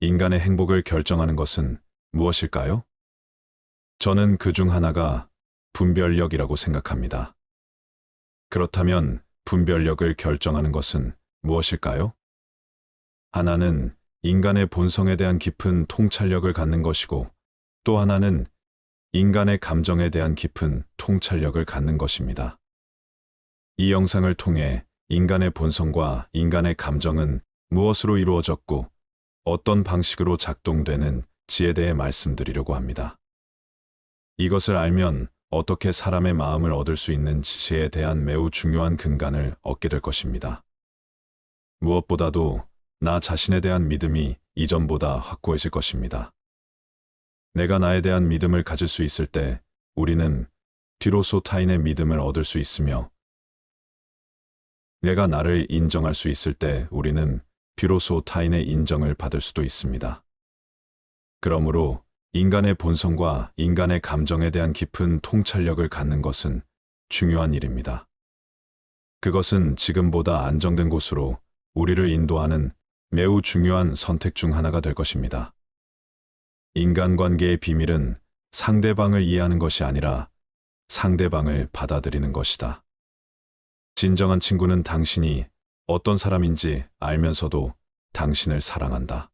인간의 행복을 결정하는 것은 무엇일까요? 저는 그 중 하나가 분별력이라고 생각합니다. 그렇다면 분별력을 결정하는 것은 무엇일까요? 하나는 인간의 본성에 대한 깊은 통찰력을 갖는 것이고, 또 하나는 인간의 감정에 대한 깊은 통찰력을 갖는 것입니다. 이 영상을 통해 인간의 본성과 인간의 감정은 무엇으로 이루어졌고 어떤 방식으로 작동되는지에 대해 말씀드리려고 합니다. 이것을 알면 어떻게 사람의 마음을 얻을 수 있는지에 대한 매우 중요한 근간을 얻게 될 것입니다. 무엇보다도 나 자신에 대한 믿음이 이전보다 확고해질 것입니다. 내가 나에 대한 믿음을 가질 수 있을 때 우리는 비로소 타인의 믿음을 얻을 수 있으며, 내가 나를 인정할 수 있을 때 우리는 비로소 타인의 인정을 받을 수도 있습니다. 그러므로 인간의 본성과 인간의 감정에 대한 깊은 통찰력을 갖는 것은 중요한 일입니다. 그것은 지금보다 안정된 곳으로 우리를 인도하는 매우 중요한 선택 중 하나가 될 것입니다. 인간관계의 비밀은 상대방을 이해하는 것이 아니라 상대방을 받아들이는 것이다. 진정한 친구는 당신이 어떤 사람인지 알면서도 당신을 사랑한다.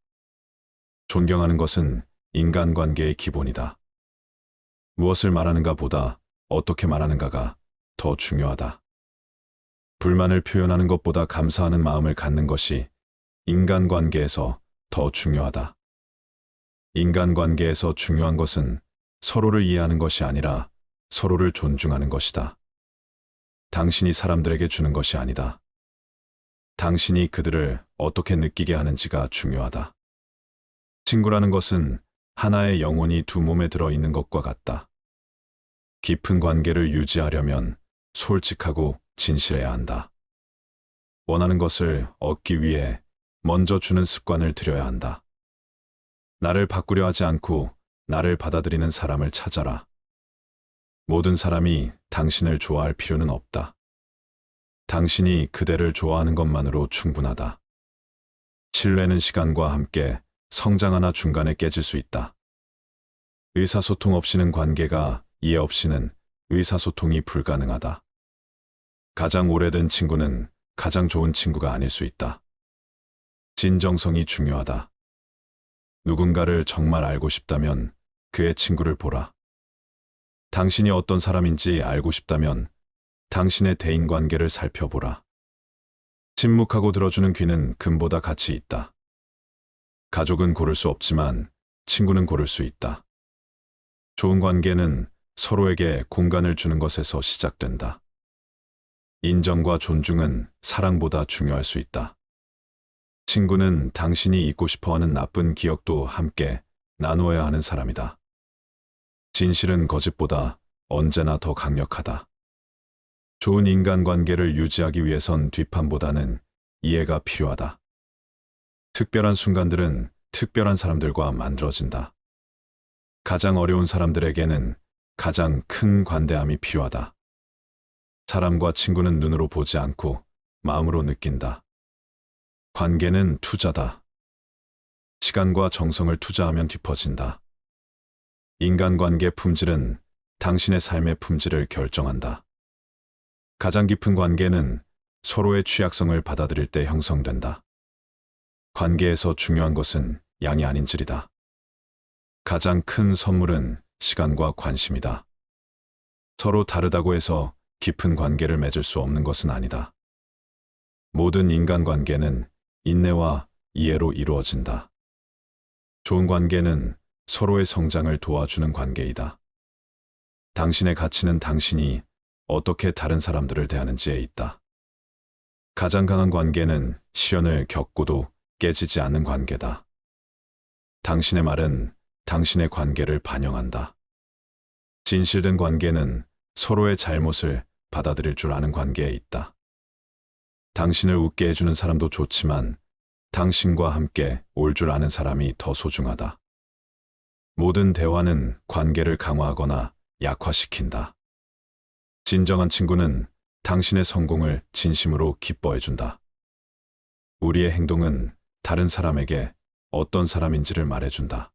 존경하는 것은 인간관계의 기본이다. 무엇을 말하는가 보다 어떻게 말하는가가 더 중요하다. 불만을 표현하는 것보다 감사하는 마음을 갖는 것이 인간관계에서 더 중요하다. 인간관계에서 중요한 것은 서로를 이해하는 것이 아니라 서로를 존중하는 것이다. 당신이 사람들에게 주는 것이 아니다. 당신이 그들을 어떻게 느끼게 하는지가 중요하다. 친구라는 것은 하나의 영혼이 두 몸에 들어 있는 것과 같다. 깊은 관계를 유지하려면 솔직하고 진실해야 한다. 원하는 것을 얻기 위해 먼저 주는 습관을 들여야 한다. 나를 바꾸려 하지 않고 나를 받아들이는 사람을 찾아라. 모든 사람이 당신을 좋아할 필요는 없다. 당신이 그대를 좋아하는 것만으로 충분하다. 신뢰는 시간과 함께 성장하나 중간에 깨질 수 있다. 의사소통 없이는 관계가, 이해 없이는 의사소통이 불가능하다. 가장 오래된 친구는 가장 좋은 친구가 아닐 수 있다. 진정성이 중요하다. 누군가를 정말 알고 싶다면 그의 친구를 보라. 당신이 어떤 사람인지 알고 싶다면 당신의 대인관계를 살펴보라. 침묵하고 들어주는 귀는 금보다 가치 있다. 가족은 고를 수 없지만 친구는 고를 수 있다. 좋은 관계는 서로에게 공간을 주는 것에서 시작된다. 인정과 존중은 사랑보다 중요할 수 있다. 친구는 당신이 잊고 싶어하는 나쁜 기억도 함께 나누어야 하는 사람이다. 진실은 거짓보다 언제나 더 강력하다. 좋은 인간관계를 유지하기 위해선 뒷판보다는 이해가 필요하다. 특별한 순간들은 특별한 사람들과 만들어진다. 가장 어려운 사람들에게는 가장 큰 관대함이 필요하다. 사람과 친구는 눈으로 보지 않고 마음으로 느낀다. 관계는 투자다. 시간과 정성을 투자하면 깊어진다. 인간관계 품질은 당신의 삶의 품질을 결정한다. 가장 깊은 관계는 서로의 취약성을 받아들일 때 형성된다. 관계에서 중요한 것은 양이 아닌 질이다. 가장 큰 선물은 시간과 관심이다. 서로 다르다고 해서 깊은 관계를 맺을 수 없는 것은 아니다. 모든 인간관계는 인내와 이해로 이루어진다. 좋은 관계는 서로의 성장을 도와주는 관계이다. 당신의 가치는 당신이 어떻게 다른 사람들을 대하는지에 있다. 가장 강한 관계는 시련을 겪고도 깨지지 않는 관계다. 당신의 말은 당신의 관계를 반영한다. 진실된 관계는 서로의 잘못을 받아들일 줄 아는 관계에 있다. 당신을 웃게 해주는 사람도 좋지만 당신과 함께 올 줄 아는 사람이 더 소중하다. 모든 대화는 관계를 강화하거나 약화시킨다. 진정한 친구는 당신의 성공을 진심으로 기뻐해준다. 우리의 행동은 다른 사람에게 어떤 사람인지를 말해준다.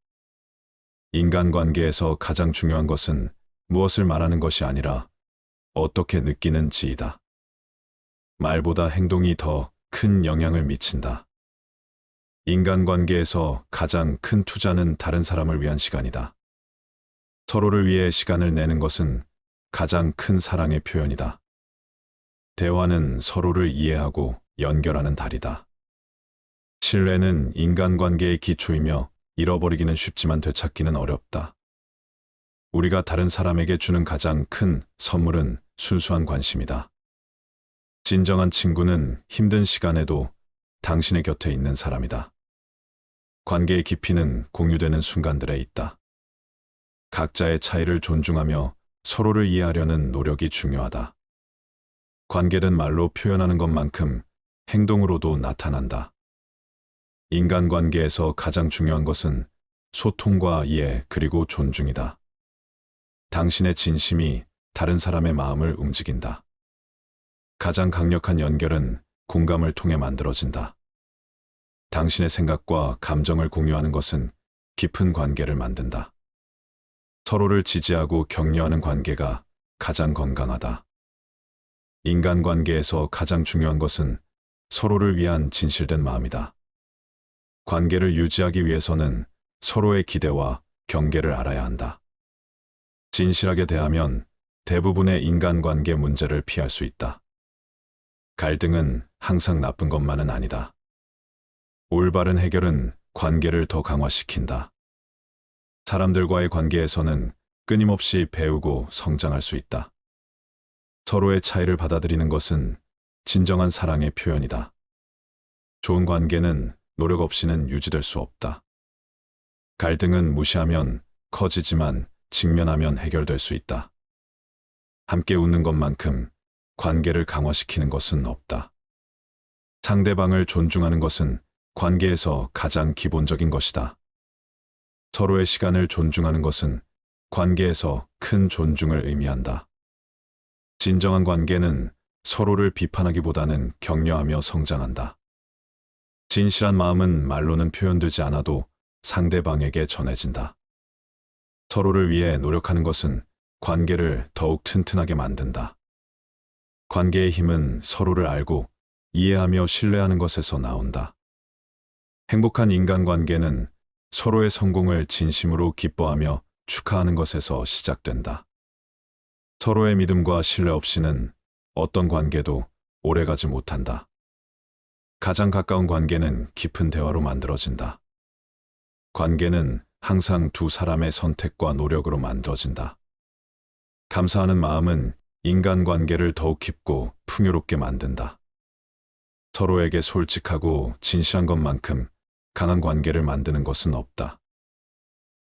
인간관계에서 가장 중요한 것은 무엇을 말하는 것이 아니라 어떻게 느끼는지이다. 말보다 행동이 더 큰 영향을 미친다. 인간관계에서 가장 큰 투자는 다른 사람을 위한 시간이다. 서로를 위해 시간을 내는 것은 가장 큰 사랑의 표현이다. 대화는 서로를 이해하고 연결하는 다리다. 신뢰는 인간관계의 기초이며 잃어버리기는 쉽지만 되찾기는 어렵다. 우리가 다른 사람에게 주는 가장 큰 선물은 순수한 관심이다. 진정한 친구는 힘든 시간에도 당신의 곁에 있는 사람이다. 관계의 깊이는 공유되는 순간들에 있다. 각자의 차이를 존중하며 서로를 이해하려는 노력이 중요하다. 관계는 말로 표현하는 것만큼 행동으로도 나타난다. 인간관계에서 가장 중요한 것은 소통과 이해 그리고 존중이다. 당신의 진심이 다른 사람의 마음을 움직인다. 가장 강력한 연결은 공감을 통해 만들어진다. 당신의 생각과 감정을 공유하는 것은 깊은 관계를 만든다. 서로를 지지하고 격려하는 관계가 가장 건강하다. 인간관계에서 가장 중요한 것은 서로를 위한 진실된 마음이다. 관계를 유지하기 위해서는 서로의 기대와 경계를 알아야 한다. 진실하게 대하면 대부분의 인간관계 문제를 피할 수 있다. 갈등은 항상 나쁜 것만은 아니다. 올바른 해결은 관계를 더 강화시킨다. 사람들과의 관계에서는 끊임없이 배우고 성장할 수 있다. 서로의 차이를 받아들이는 것은 진정한 사랑의 표현이다. 좋은 관계는 노력 없이는 유지될 수 없다. 갈등은 무시하면 커지지만 직면하면 해결될 수 있다. 함께 웃는 것만큼 관계를 강화시키는 것은 없다. 상대방을 존중하는 것은 관계에서 가장 기본적인 것이다. 서로의 시간을 존중하는 것은 관계에서 큰 존중을 의미한다. 진정한 관계는 서로를 비판하기보다는 격려하며 성장한다. 진실한 마음은 말로는 표현되지 않아도 상대방에게 전해진다. 서로를 위해 노력하는 것은 관계를 더욱 튼튼하게 만든다. 관계의 힘은 서로를 알고 이해하며 신뢰하는 것에서 나온다. 행복한 인간관계는 서로의 성공을 진심으로 기뻐하며 축하하는 것에서 시작된다. 서로의 믿음과 신뢰 없이는 어떤 관계도 오래가지 못한다. 가장 가까운 관계는 깊은 대화로 만들어진다. 관계는 항상 두 사람의 선택과 노력으로 만들어진다. 감사하는 마음은 인간관계를 더욱 깊고 풍요롭게 만든다. 서로에게 솔직하고 진실한 것만큼 강한 관계를 만드는 것은 없다.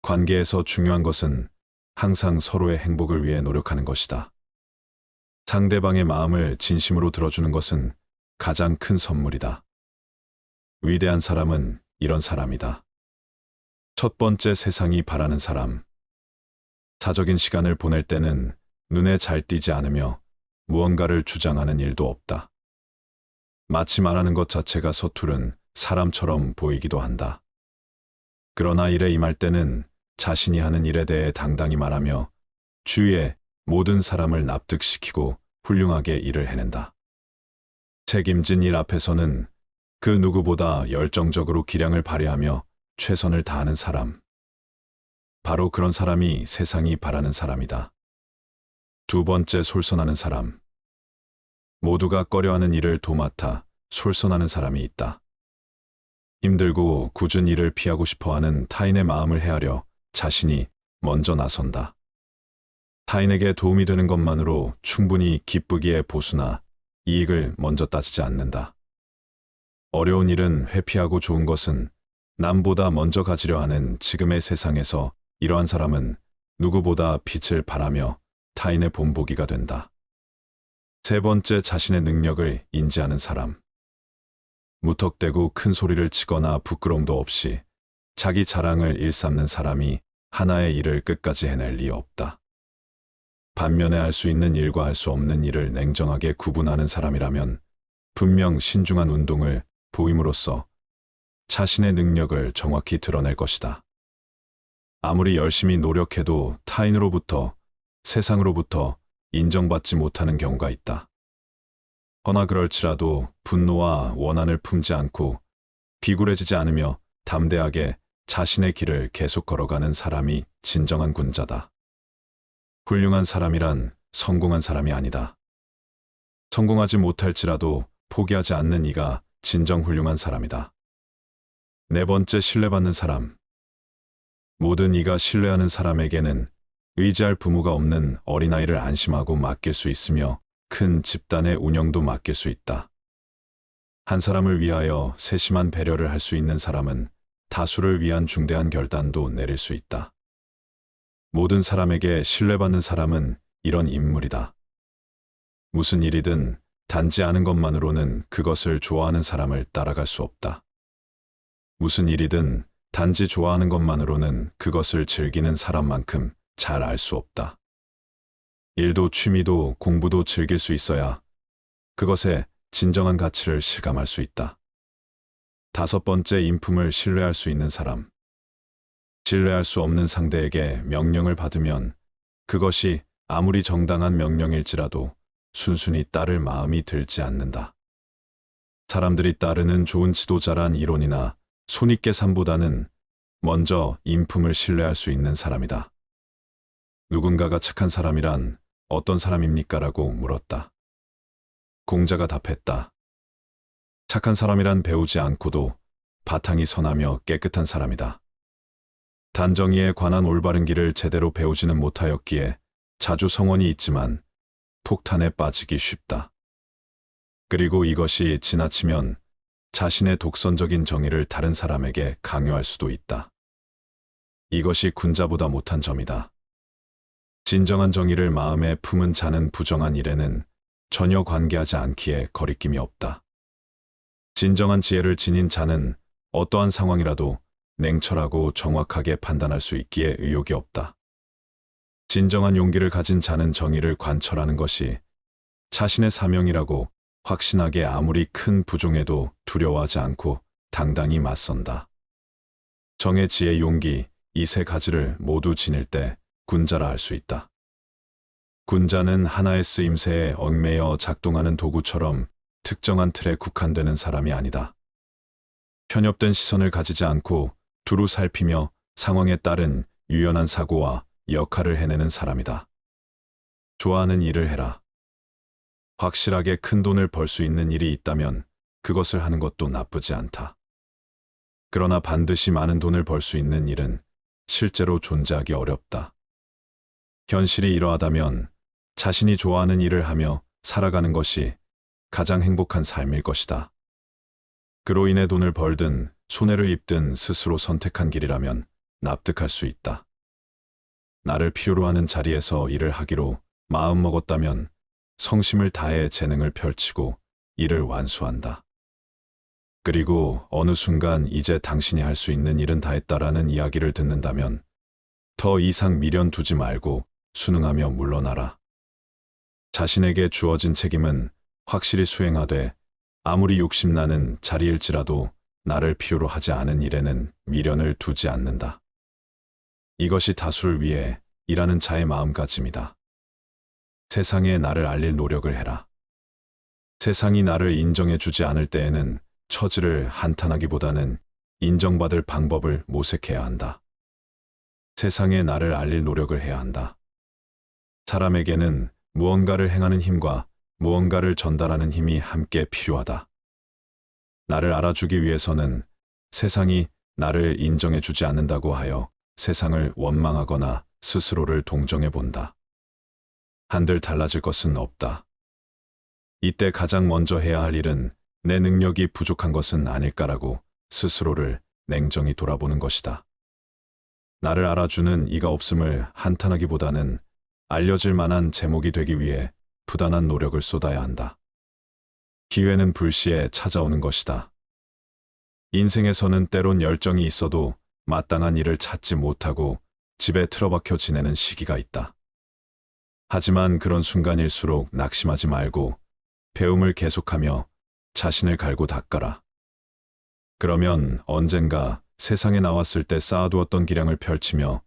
관계에서 중요한 것은 항상 서로의 행복을 위해 노력하는 것이다. 상대방의 마음을 진심으로 들어주는 것은 가장 큰 선물이다. 위대한 사람은 이런 사람이다. 첫 번째, 세상이 바라는 사람. 사적인 시간을 보낼 때는 눈에 잘 띄지 않으며 무언가를 주장하는 일도 없다. 마치 말하는 것 자체가 서투른 사람처럼 보이기도 한다. 그러나 일에 임할 때는 자신이 하는 일에 대해 당당히 말하며 주위의 모든 사람을 납득시키고 훌륭하게 일을 해낸다. 책임진 일 앞에서는 그 누구보다 열정적으로 기량을 발휘하며 최선을 다하는 사람. 바로 그런 사람이 세상이 바라는 사람이다. 두 번째, 솔선하는 사람. 모두가 꺼려하는 일을 도맡아 솔선하는 사람이 있다. 힘들고 굳은 일을 피하고 싶어하는 타인의 마음을 헤아려 자신이 먼저 나선다. 타인에게 도움이 되는 것만으로 충분히 기쁘기에 보수나 이익을 먼저 따지지 않는다. 어려운 일은 회피하고 좋은 것은 남보다 먼저 가지려 하는 지금의 세상에서 이러한 사람은 누구보다 빛을 발하며 타인의 본보기가 된다. 세 번째, 자신의 능력을 인지하는 사람. 무턱대고 큰 소리를 치거나 부끄러움도 없이 자기 자랑을 일삼는 사람이 하나의 일을 끝까지 해낼 리 없다. 반면에 할 수 있는 일과 할 수 없는 일을 냉정하게 구분하는 사람이라면 분명 신중한 운동을 보임으로써 자신의 능력을 정확히 드러낼 것이다. 아무리 열심히 노력해도 타인으로부터, 세상으로부터 인정받지 못하는 경우가 있다. 허나 그럴지라도 분노와 원한을 품지 않고 비굴해지지 않으며 담대하게 자신의 길을 계속 걸어가는 사람이 진정한 군자다. 훌륭한 사람이란 성공한 사람이 아니다. 성공하지 못할지라도 포기하지 않는 이가 진정 훌륭한 사람이다. 네 번째, 신뢰받는 사람. 모든 이가 신뢰하는 사람에게는 의지할 부모가 없는 어린아이를 안심하고 맡길 수 있으며 큰 집단의 운영도 맡길 수 있다. 한 사람을 위하여 세심한 배려를 할 수 있는 사람은 다수를 위한 중대한 결단도 내릴 수 있다. 모든 사람에게 신뢰받는 사람은 이런 인물이다. 무슨 일이든 단지 아는 것만으로는 그것을 좋아하는 사람을 따라갈 수 없다. 무슨 일이든 단지 좋아하는 것만으로는 그것을 즐기는 사람만큼 잘 알 수 없다. 일도 취미도 공부도 즐길 수 있어야 그것의 진정한 가치를 실감할 수 있다. 다섯 번째, 인품을 신뢰할 수 있는 사람. 신뢰할 수 없는 상대에게 명령을 받으면 그것이 아무리 정당한 명령일지라도 순순히 따를 마음이 들지 않는다. 사람들이 따르는 좋은 지도자란 이론이나 손익계산보다는 먼저 인품을 신뢰할 수 있는 사람이다. 누군가가 착한 사람이란 어떤 사람입니까? 라고 물었다. 공자가 답했다. 착한 사람이란 배우지 않고도 바탕이 선하며 깨끗한 사람이다. 단정이에 관한 올바른 길을 제대로 배우지는 못하였기에 자주 성원이 있지만 폭탄에 빠지기 쉽다. 그리고 이것이 지나치면 자신의 독선적인 정의를 다른 사람에게 강요할 수도 있다. 이것이 군자보다 못한 점이다. 진정한 정의를 마음에 품은 자는 부정한 일에는 전혀 관계하지 않기에 거리낌이 없다. 진정한 지혜를 지닌 자는 어떠한 상황이라도 냉철하고 정확하게 판단할 수 있기에 의욕이 없다. 진정한 용기를 가진 자는 정의를 관철하는 것이 자신의 사명이라고 확신하게 아무리 큰 부종에도 두려워하지 않고 당당히 맞선다. 정의, 지혜, 용기, 이 세 가지를 모두 지닐 때 군자라 할 수 있다. 군자는 하나의 쓰임새에 얽매여 작동하는 도구처럼 특정한 틀에 국한되는 사람이 아니다. 편협된 시선을 가지지 않고 두루 살피며 상황에 따른 유연한 사고와 역할을 해내는 사람이다. 좋아하는 일을 해라. 확실하게 큰 돈을 벌 수 있는 일이 있다면 그것을 하는 것도 나쁘지 않다. 그러나 반드시 많은 돈을 벌 수 있는 일은 실제로 존재하기 어렵다. 현실이 이러하다면 자신이 좋아하는 일을 하며 살아가는 것이 가장 행복한 삶일 것이다. 그로 인해 돈을 벌든 손해를 입든 스스로 선택한 길이라면 납득할 수 있다. 나를 필요로 하는 자리에서 일을 하기로 마음먹었다면 성심을 다해 재능을 펼치고 일을 완수한다. 그리고 어느 순간 이제 당신이 할 수 있는 일은 다 했다라는 이야기를 듣는다면 더 이상 미련 두지 말고 순응하며 물러나라. 자신에게 주어진 책임은 확실히 수행하되 아무리 욕심나는 자리일지라도 나를 필요로 하지 않은 일에는 미련을 두지 않는다. 이것이 다수를 위해 일하는 자의 마음가짐이다. 세상에 나를 알릴 노력을 해라. 세상이 나를 인정해 주지 않을 때에는 처지를 한탄하기보다는 인정받을 방법을 모색해야 한다. 세상에 나를 알릴 노력을 해야 한다. 사람에게는 무언가를 행하는 힘과 무언가를 전달하는 힘이 함께 필요하다. 나를 알아주기 위해서는 세상이 나를 인정해 주지 않는다고 하여 세상을 원망하거나 스스로를 동정해 본다. 한들 달라질 것은 없다. 이때 가장 먼저 해야 할 일은 내 능력이 부족한 것은 아닐까라고 스스로를 냉정히 돌아보는 것이다. 나를 알아주는 이가 없음을 한탄하기보다는 알려질 만한 제목이 되기 위해 부단한 노력을 쏟아야 한다. 기회는 불시에 찾아오는 것이다. 인생에서는 때론 열정이 있어도 마땅한 일을 찾지 못하고 집에 틀어박혀 지내는 시기가 있다. 하지만 그런 순간일수록 낙심하지 말고 배움을 계속하며 자신을 갈고 닦아라. 그러면 언젠가 세상에 나왔을 때 쌓아두었던 기량을 펼치며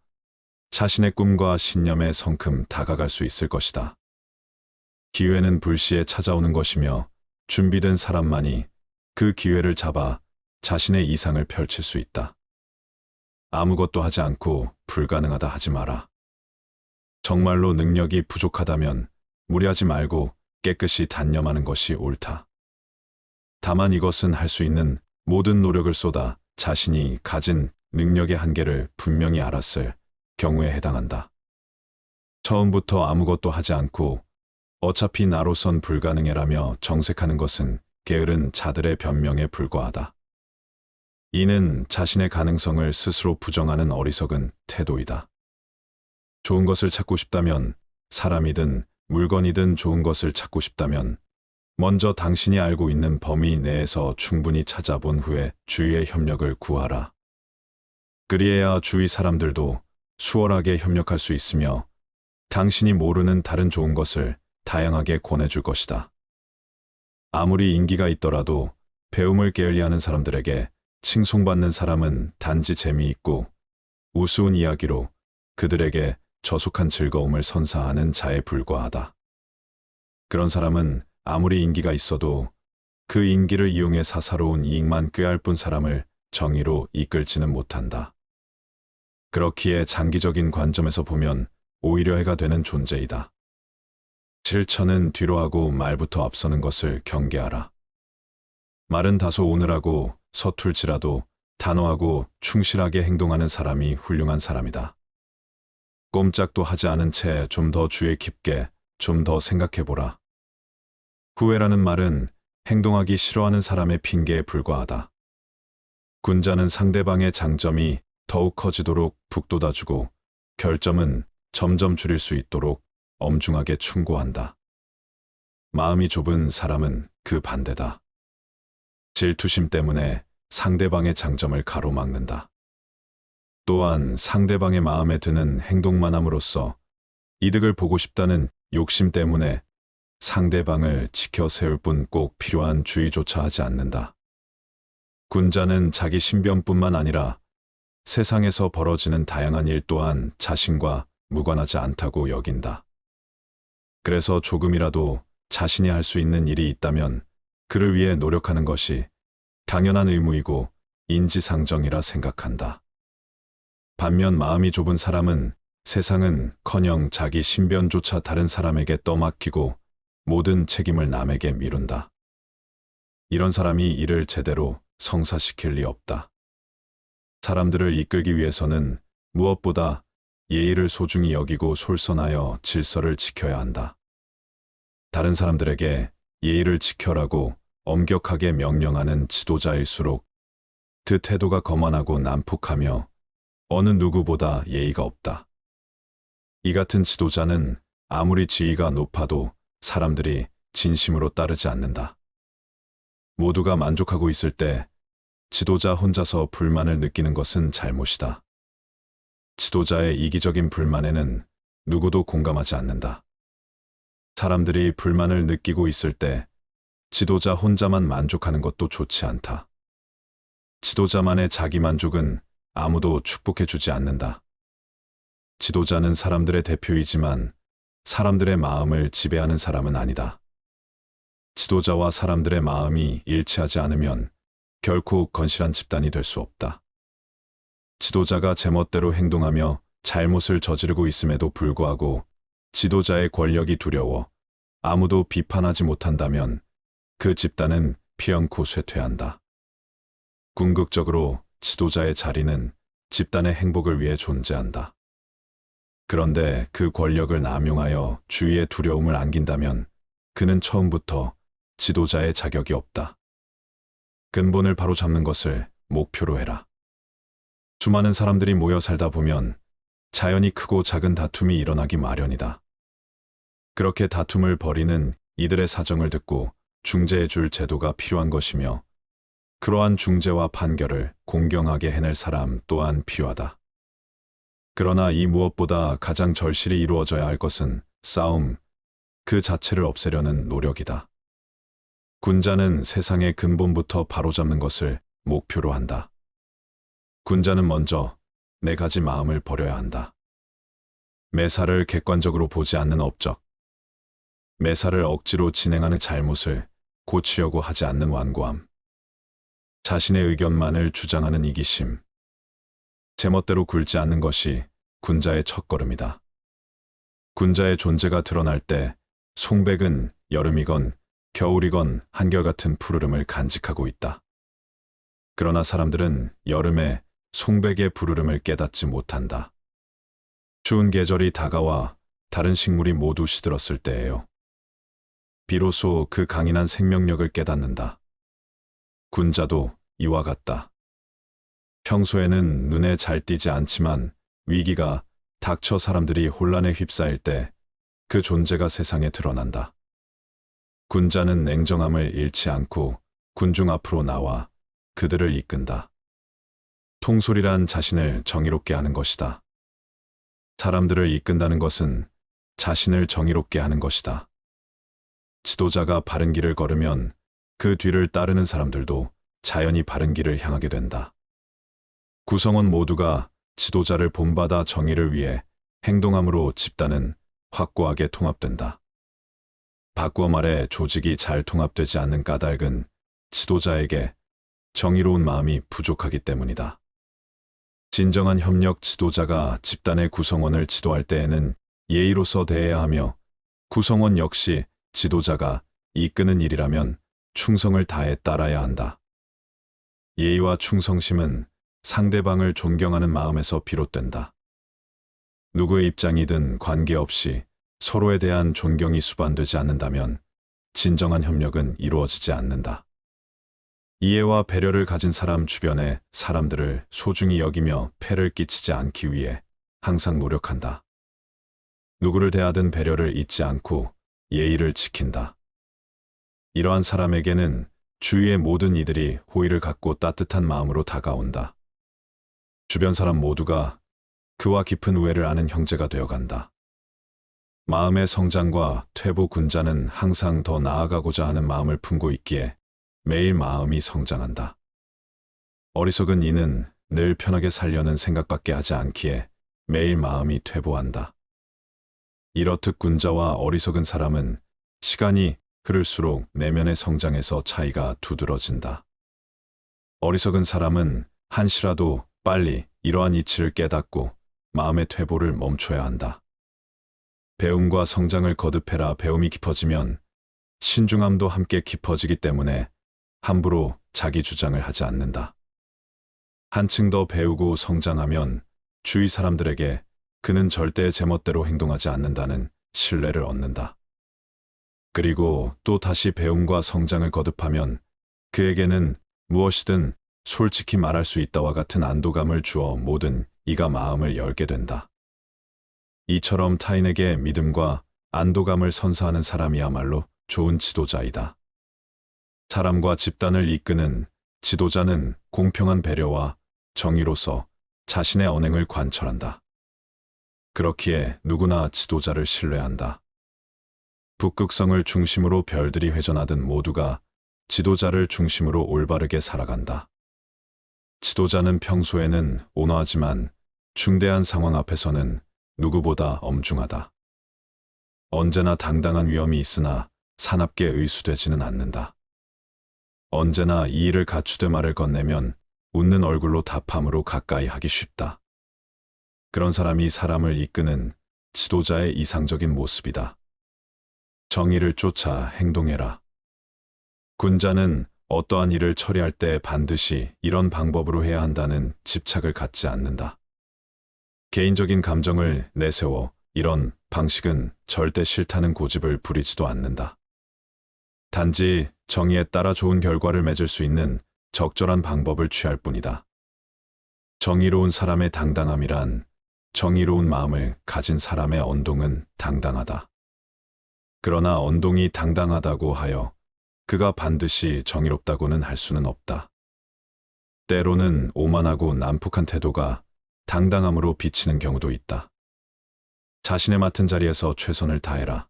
자신의 꿈과 신념에 성큼 다가갈 수 있을 것이다. 기회는 불시에 찾아오는 것이며 준비된 사람만이 그 기회를 잡아 자신의 이상을 펼칠 수 있다. 아무것도 하지 않고 불가능하다 하지 마라. 정말로 능력이 부족하다면 무리하지 말고 깨끗이 단념하는 것이 옳다. 다만 이것은 할 수 있는 모든 노력을 쏟아 자신이 가진 능력의 한계를 분명히 알았을 경우에 해당한다. 처음부터 아무것도 하지 않고 어차피 나로선 불가능해라며 정색하는 것은 게으른 자들의 변명에 불과하다. 이는 자신의 가능성을 스스로 부정하는 어리석은 태도이다. 좋은 것을 찾고 싶다면, 사람이든 물건이든 좋은 것을 찾고 싶다면 먼저 당신이 알고 있는 범위 내에서 충분히 찾아본 후에 주위의 협력을 구하라. 그리해야 주위 사람들도 수월하게 협력할 수 있으며 당신이 모르는 다른 좋은 것을 다양하게 권해줄 것이다. 아무리 인기가 있더라도 배움을 게을리하는 사람들에게 칭송받는 사람은 단지 재미있고 우스운 이야기로 그들에게 저속한 즐거움을 선사하는 자에 불과하다. 그런 사람은 아무리 인기가 있어도 그 인기를 이용해 사사로운 이익만 꾀할 뿐 사람을 정의로 이끌지는 못한다. 그렇기에 장기적인 관점에서 보면 오히려 해가 되는 존재이다. 실천은 뒤로 하고 말부터 앞서는 것을 경계하라. 말은 다소 오늘하고 서툴지라도 단호하고 충실하게 행동하는 사람이 훌륭한 사람이다. 꼼짝도 하지 않은 채 좀 더 주의 깊게 좀 더 생각해보라. 후회라는 말은 행동하기 싫어하는 사람의 핑계에 불과하다. 군자는 상대방의 장점이 더욱 커지도록 북돋아주고 결점은 점점 줄일 수 있도록 엄중하게 충고한다. 마음이 좁은 사람은 그 반대다. 질투심 때문에 상대방의 장점을 가로막는다. 또한 상대방의 마음에 드는 행동만 함으로써 이득을 보고 싶다는 욕심 때문에 상대방을 지켜 세울 뿐 꼭 필요한 주의조차 하지 않는다. 군자는 자기 신변뿐만 아니라 세상에서 벌어지는 다양한 일 또한 자신과 무관하지 않다고 여긴다. 그래서 조금이라도 자신이 할 수 있는 일이 있다면 그를 위해 노력하는 것이 당연한 의무이고 인지상정이라 생각한다. 반면 마음이 좁은 사람은 세상은커녕 자기 신변조차 다른 사람에게 떠맡기고 모든 책임을 남에게 미룬다. 이런 사람이 일을 제대로 성사시킬 리 없다. 사람들을 이끌기 위해서는 무엇보다 예의를 소중히 여기고 솔선하여 질서를 지켜야 한다. 다른 사람들에게 예의를 지켜라고 엄격하게 명령하는 지도자일수록 그 태도가 거만하고 난폭하며 어느 누구보다 예의가 없다. 이 같은 지도자는 아무리 지위가 높아도 사람들이 진심으로 따르지 않는다. 모두가 만족하고 있을 때 지도자 혼자서 불만을 느끼는 것은 잘못이다. 지도자의 이기적인 불만에는 누구도 공감하지 않는다. 사람들이 불만을 느끼고 있을 때 지도자 혼자만 만족하는 것도 좋지 않다. 지도자만의 자기 만족은 아무도 축복해주지 않는다. 지도자는 사람들의 대표이지만 사람들의 마음을 지배하는 사람은 아니다. 지도자와 사람들의 마음이 일치하지 않으면 결코 건실한 집단이 될 수 없다. 지도자가 제멋대로 행동하며 잘못을 저지르고 있음에도 불구하고 지도자의 권력이 두려워 아무도 비판하지 못한다면 그 집단은 피연코 쇠퇴한다. 궁극적으로 지도자의 자리는 집단의 행복을 위해 존재한다. 그런데 그 권력을 남용하여 주위에 두려움을 안긴다면 그는 처음부터 지도자의 자격이 없다. 근본을 바로잡는 것을 목표로 해라. 수많은 사람들이 모여 살다 보면 자연히 크고 작은 다툼이 일어나기 마련이다. 그렇게 다툼을 벌이는 이들의 사정을 듣고 중재해줄 제도가 필요한 것이며 그러한 중재와 판결을 공경하게 해낼 사람 또한 필요하다. 그러나 이 무엇보다 가장 절실히 이루어져야 할 것은 싸움, 그 자체를 없애려는 노력이다. 군자는 세상의 근본부터 바로잡는 것을 목표로 한다. 군자는 먼저 네 가지 마음을 버려야 한다. 매사를 객관적으로 보지 않는 업적, 매사를 억지로 진행하는 잘못을 고치려고 하지 않는 완고함, 자신의 의견만을 주장하는 이기심, 제멋대로 굴지 않는 것이 군자의 첫걸음이다. 군자의 존재가 드러날 때 송백은 여름이건 겨울이건 한결같은 푸르름을 간직하고 있다. 그러나 사람들은 여름에 송백의 푸르름을 깨닫지 못한다. 추운 계절이 다가와 다른 식물이 모두 시들었을 때예요. 비로소 그 강인한 생명력을 깨닫는다. 군자도 이와 같다. 평소에는 눈에 잘 띄지 않지만 위기가 닥쳐 사람들이 혼란에 휩싸일 때 그 존재가 세상에 드러난다. 군자는 냉정함을 잃지 않고 군중 앞으로 나와 그들을 이끈다. 통솔이란 자신을 정의롭게 하는 것이다. 사람들을 이끈다는 것은 자신을 정의롭게 하는 것이다. 지도자가 바른 길을 걸으면 그 뒤를 따르는 사람들도 자연히 바른 길을 향하게 된다. 구성원 모두가 지도자를 본받아 정의를 위해 행동함으로 집단은 확고하게 통합된다. 바꾸어 말해 조직이 잘 통합되지 않는 까닭은 지도자에게 정의로운 마음이 부족하기 때문이다. 진정한 협력 지도자가 집단의 구성원을 지도할 때에는 예의로서 대해야 하며 구성원 역시 지도자가 이끄는 일이라면 충성을 다해 따라야 한다. 예의와 충성심은 상대방을 존경하는 마음에서 비롯된다. 누구의 입장이든 관계없이 서로에 대한 존경이 수반되지 않는다면 진정한 협력은 이루어지지 않는다. 이해와 배려를 가진 사람 주변의 사람들을 소중히 여기며 폐를 끼치지 않기 위해 항상 노력한다. 누구를 대하든 배려를 잊지 않고 예의를 지킨다. 이러한 사람에게는 주위의 모든 이들이 호의를 갖고 따뜻한 마음으로 다가온다. 주변 사람 모두가 그와 깊은 우애를 아는 형제가 되어간다. 마음의 성장과 퇴보 군자는 항상 더 나아가고자 하는 마음을 품고 있기에 매일 마음이 성장한다. 어리석은 이는 늘 편하게 살려는 생각밖에 하지 않기에 매일 마음이 퇴보한다. 이렇듯 군자와 어리석은 사람은 시간이 흐를수록 내면의 성장에서 차이가 두드러진다. 어리석은 사람은 한시라도 빨리 이러한 이치를 깨닫고 마음의 퇴보를 멈춰야 한다. 배움과 성장을 거듭해라. 배움이 깊어지면 신중함도 함께 깊어지기 때문에 함부로 자기 주장을 하지 않는다. 한층 더 배우고 성장하면 주위 사람들에게 그는 절대 제멋대로 행동하지 않는다는 신뢰를 얻는다. 그리고 또 다시 배움과 성장을 거듭하면 그에게는 무엇이든 솔직히 말할 수 있다와 같은 안도감을 주어 모든 이가 마음을 열게 된다. 이처럼 타인에게 믿음과 안도감을 선사하는 사람이야말로 좋은 지도자이다. 사람과 집단을 이끄는 지도자는 공평한 배려와 정의로서 자신의 언행을 관철한다. 그렇기에 누구나 지도자를 신뢰한다. 북극성을 중심으로 별들이 회전하듯 모두가 지도자를 중심으로 올바르게 살아간다. 지도자는 평소에는 온화하지만 중대한 상황 앞에서는 누구보다 엄중하다. 언제나 당당한 위엄이 있으나 사납게 의수되지는 않는다. 언제나 이의를 갖추되 말을 건네면 웃는 얼굴로 답함으로 가까이 하기 쉽다. 그런 사람이 사람을 이끄는 지도자의 이상적인 모습이다. 정의를 쫓아 행동해라. 군자는 어떠한 일을 처리할 때 반드시 이런 방법으로 해야 한다는 집착을 갖지 않는다. 개인적인 감정을 내세워 이런 방식은 절대 싫다는 고집을 부리지도 않는다. 단지 정의에 따라 좋은 결과를 맺을 수 있는 적절한 방법을 취할 뿐이다. 정의로운 사람의 당당함이란 정의로운 마음을 가진 사람의 언동은 당당하다. 그러나 언동이 당당하다고 하여 그가 반드시 정의롭다고는 할 수는 없다. 때로는 오만하고 난폭한 태도가 당당함으로 비치는 경우도 있다. 자신의 맡은 자리에서 최선을 다해라.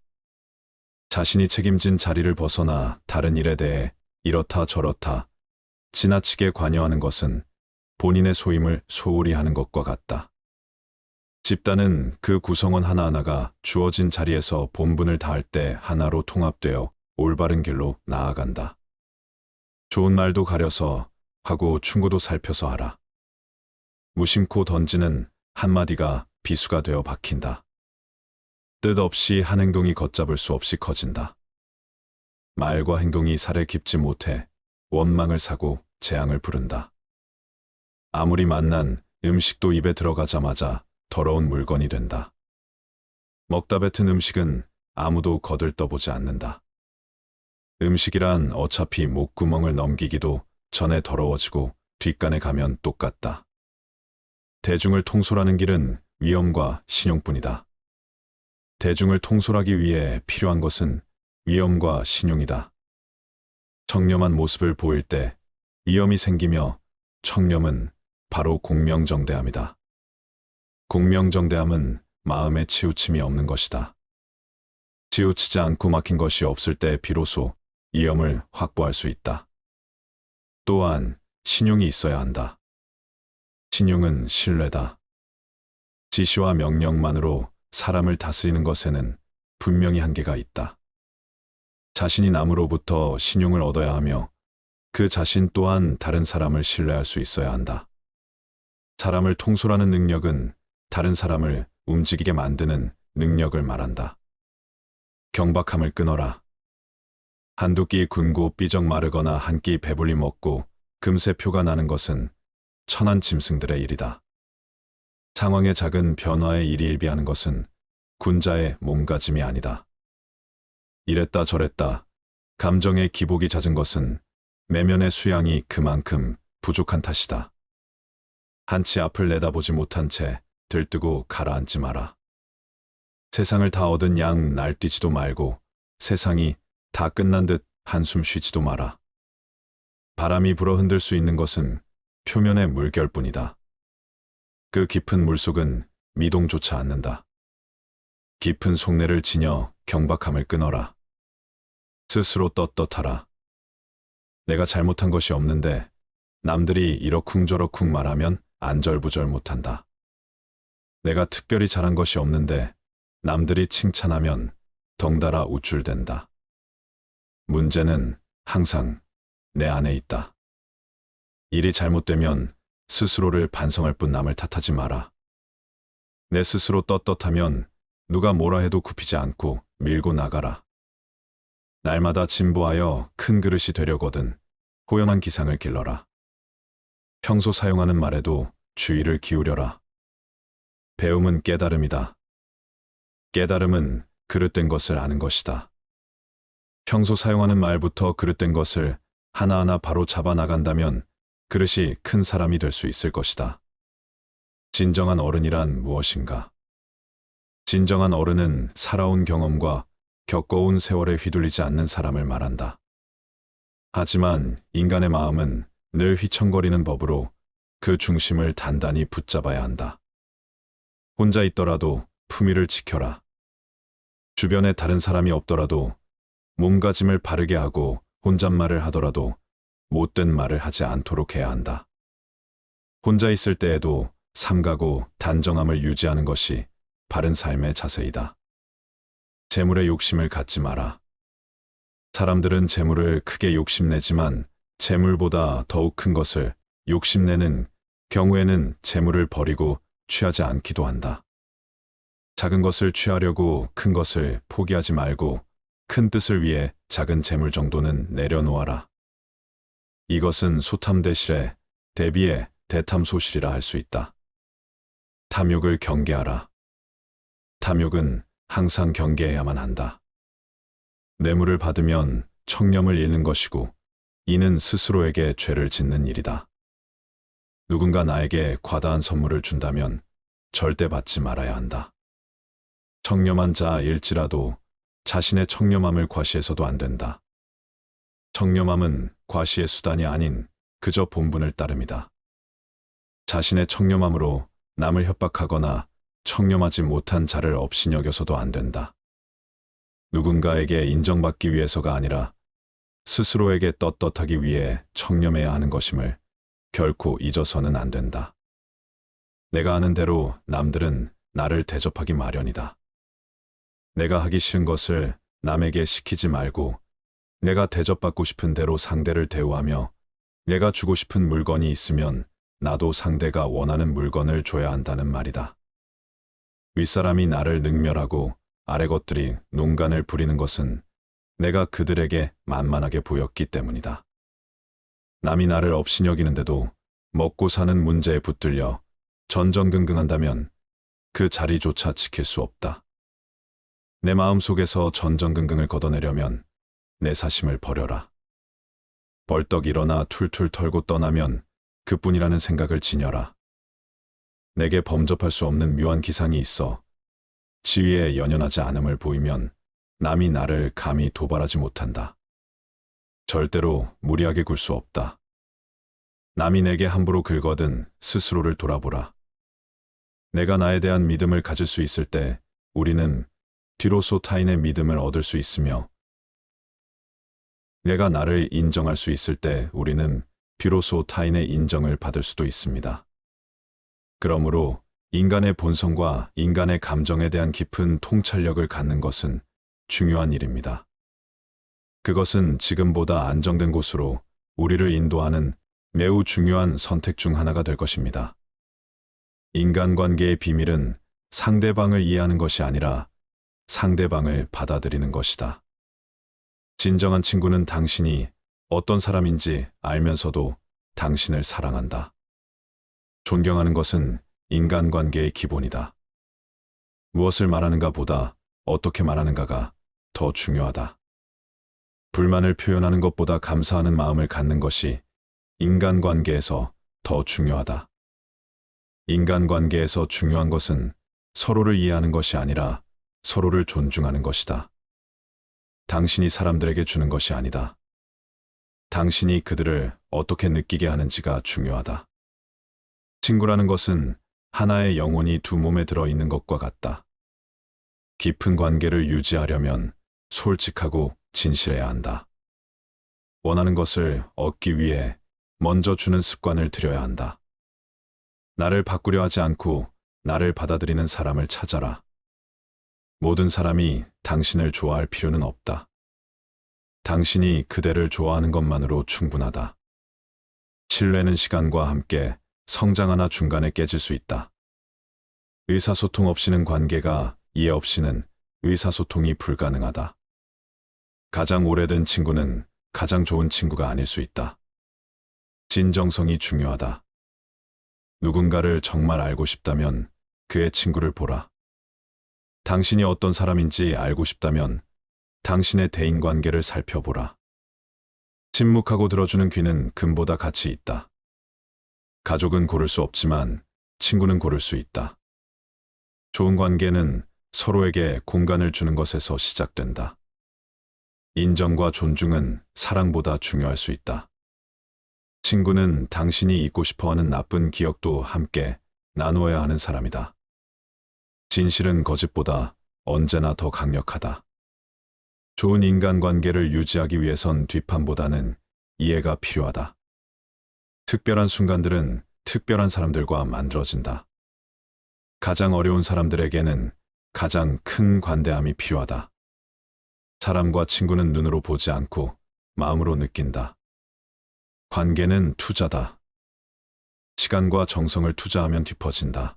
자신이 책임진 자리를 벗어나 다른 일에 대해 이렇다 저렇다 지나치게 관여하는 것은 본인의 소임을 소홀히 하는 것과 같다. 집단은 그 구성원 하나하나가 주어진 자리에서 본분을 다할 때 하나로 통합되어 올바른 길로 나아간다. 좋은 말도 가려서 하고 충고도 살펴서 하라. 무심코 던지는 한마디가 비수가 되어 박힌다. 뜻없이 한 행동이 걷잡을 수 없이 커진다. 말과 행동이 살에 깊지 못해 원망을 사고 재앙을 부른다. 아무리 맛난 음식도 입에 들어가자마자 더러운 물건이 된다. 먹다 뱉은 음식은 아무도 거들떠보지 않는다. 음식이란 어차피 목구멍을 넘기기도 전에 더러워지고 뒷간에 가면 똑같다. 대중을 통솔하는 길은 위엄과 신용뿐이다. 대중을 통솔하기 위해 필요한 것은 위엄과 신용이다. 청렴한 모습을 보일 때 위엄이 생기며 청렴은 바로 공명정대함이다. 공명정대함은 마음에 치우침이 없는 것이다. 치우치지 않고 막힌 것이 없을 때 비로소 위엄을 확보할 수 있다. 또한 신용이 있어야 한다. 신용은 신뢰다. 지시와 명령만으로 사람을 다스리는 것에는 분명히 한계가 있다. 자신이 남으로부터 신용을 얻어야 하며 그 자신 또한 다른 사람을 신뢰할 수 있어야 한다. 사람을 통솔하는 능력은 다른 사람을 움직이게 만드는 능력을 말한다. 경박함을 끊어라. 한두 끼 굶고 삐적 마르거나 한 끼 배불리 먹고 금세 표가 나는 것은 천한 짐승들의 일이다. 상황의 작은 변화에 일희일비하는 것은 군자의 몸가짐이 아니다. 이랬다 저랬다 감정의 기복이 잦은 것은 내면의 수양이 그만큼 부족한 탓이다. 한치 앞을 내다보지 못한 채 들뜨고 가라앉지 마라. 세상을 다 얻은 양 날뛰지도 말고 세상이 다 끝난 듯 한숨 쉬지도 마라. 바람이 불어 흔들 수 있는 것은 표면의 물결뿐이다. 그 깊은 물속은 미동조차 않는다. 깊은 속내를 지녀 경박함을 끊어라. 스스로 떳떳하라. 내가 잘못한 것이 없는데 남들이 이러쿵저러쿵 말하면 안절부절 못한다. 내가 특별히 잘한 것이 없는데 남들이 칭찬하면 덩달아 우쭐댄다. 문제는 항상 내 안에 있다. 일이 잘못되면 스스로를 반성할 뿐 남을 탓하지 마라. 내 스스로 떳떳하면 누가 뭐라 해도 굽히지 않고 밀고 나가라. 날마다 진보하여 큰 그릇이 되려거든 호연한 기상을 길러라. 평소 사용하는 말에도 주의를 기울여라. 배움은 깨달음이다. 깨달음은 그릇된 것을 아는 것이다. 평소 사용하는 말부터 그릇된 것을 하나하나 바로 잡아 나간다면 그릇이 큰 사람이 될 수 있을 것이다. 진정한 어른이란 무엇인가? 진정한 어른은 살아온 경험과 겪어온 세월에 휘둘리지 않는 사람을 말한다. 하지만 인간의 마음은 늘 휘청거리는 법으로 그 중심을 단단히 붙잡아야 한다. 혼자 있더라도 품위를 지켜라. 주변에 다른 사람이 없더라도 몸가짐을 바르게 하고 혼잣말을 하더라도 못된 말을 하지 않도록 해야 한다. 혼자 있을 때에도 삼가고 단정함을 유지하는 것이 바른 삶의 자세이다. 재물에 욕심을 갖지 마라. 사람들은 재물을 크게 욕심내지만 재물보다 더욱 큰 것을 욕심내는 경우에는 재물을 버리고 취하지 않기도 한다. 작은 것을 취하려고 큰 것을 포기하지 말고 큰 뜻을 위해 작은 재물 정도는 내려놓아라. 이것은 소탐대실에 대비해 대탐소실이라 할 수 있다. 탐욕을 경계하라. 탐욕은 항상 경계해야만 한다. 뇌물을 받으면 청렴을 잃는 것이고 이는 스스로에게 죄를 짓는 일이다. 누군가 나에게 과다한 선물을 준다면 절대 받지 말아야 한다. 청렴한 자일지라도 자신의 청렴함을 과시해서도 안 된다. 청렴함은 과시의 수단이 아닌 그저 본분을 따름이다. 자신의 청렴함으로 남을 협박하거나 청렴하지 못한 자를 업신여겨서도 안 된다. 누군가에게 인정받기 위해서가 아니라 스스로에게 떳떳하기 위해 청렴해야 하는 것임을 결코 잊어서는 안 된다. 내가 아는 대로 남들은 나를 대접하기 마련이다. 내가 하기 싫은 것을 남에게 시키지 말고 내가 대접받고 싶은 대로 상대를 대우하며 내가 주고 싶은 물건이 있으면 나도 상대가 원하는 물건을 줘야 한다는 말이다. 윗사람이 나를 능멸하고 아래 것들이 농간을 부리는 것은 내가 그들에게 만만하게 보였기 때문이다. 남이 나를 업신여기는데도 먹고 사는 문제에 붙들려 전전긍긍한다면 그 자리조차 지킬 수 없다. 내 마음속에서 전전긍긍을 걷어내려면 내 사심을 버려라. 벌떡 일어나 툴툴 털고 떠나면 그뿐이라는 생각을 지녀라. 내게 범접할 수 없는 묘한 기상이 있어 지위에 연연하지 않음을 보이면 남이 나를 감히 도발하지 못한다. 절대로 무리하게 굴 수 없다. 남이 내게 함부로 긁거든 스스로를 돌아보라. 내가 나에 대한 믿음을 가질 수 있을 때 우리는 비로소 타인의 믿음을 얻을 수 있으며 내가 나를 인정할 수 있을 때 우리는 비로소 타인의 인정을 받을 수도 있습니다. 그러므로 인간의 본성과 인간의 감정에 대한 깊은 통찰력을 갖는 것은 중요한 일입니다. 그것은 지금보다 안정된 곳으로 우리를 인도하는 매우 중요한 선택 중 하나가 될 것입니다. 인간관계의 비밀은 상대방을 이해하는 것이 아니라 상대방을 받아들이는 것이다. 진정한 친구는 당신이 어떤 사람인지 알면서도 당신을 사랑한다. 존경하는 것은 인간관계의 기본이다. 무엇을 말하는가 보다 어떻게 말하는가가 더 중요하다. 불만을 표현하는 것보다 감사하는 마음을 갖는 것이 인간관계에서 더 중요하다. 인간관계에서 중요한 것은 서로를 이해하는 것이 아니라 서로를 존중하는 것이다. 당신이 사람들에게 주는 것이 아니다. 당신이 그들을 어떻게 느끼게 하는지가 중요하다. 친구라는 것은 하나의 영혼이 두 몸에 들어있는 것과 같다. 깊은 관계를 유지하려면 솔직하고 진실해야 한다. 원하는 것을 얻기 위해 먼저 주는 습관을 들여야 한다. 나를 바꾸려 하지 않고 나를 받아들이는 사람을 찾아라. 모든 사람이 당신을 좋아할 필요는 없다. 당신이 그대를 좋아하는 것만으로 충분하다. 신뢰는 시간과 함께 성장하나 중간에 깨질 수 있다. 의사소통 없이는 관계가, 이해 없이는 의사소통이 불가능하다. 가장 오래된 친구는 가장 좋은 친구가 아닐 수 있다. 진정성이 중요하다. 누군가를 정말 알고 싶다면 그의 친구를 보라. 당신이 어떤 사람인지 알고 싶다면 당신의 대인관계를 살펴보라. 침묵하고 들어주는 귀는 금보다 가치 있다. 가족은 고를 수 없지만 친구는 고를 수 있다. 좋은 관계는 서로에게 공간을 주는 것에서 시작된다. 인정과 존중은 사랑보다 중요할 수 있다. 친구는 당신이 잊고 싶어하는 나쁜 기억도 함께 나누어야 하는 사람이다. 진실은 거짓보다 언제나 더 강력하다. 좋은 인간관계를 유지하기 위해선 뒷판보다는 이해가 필요하다. 특별한 순간들은 특별한 사람들과 만들어진다. 가장 어려운 사람들에게는 가장 큰 관대함이 필요하다. 사람과 친구는 눈으로 보지 않고 마음으로 느낀다. 관계는 투자다. 시간과 정성을 투자하면 깊어진다.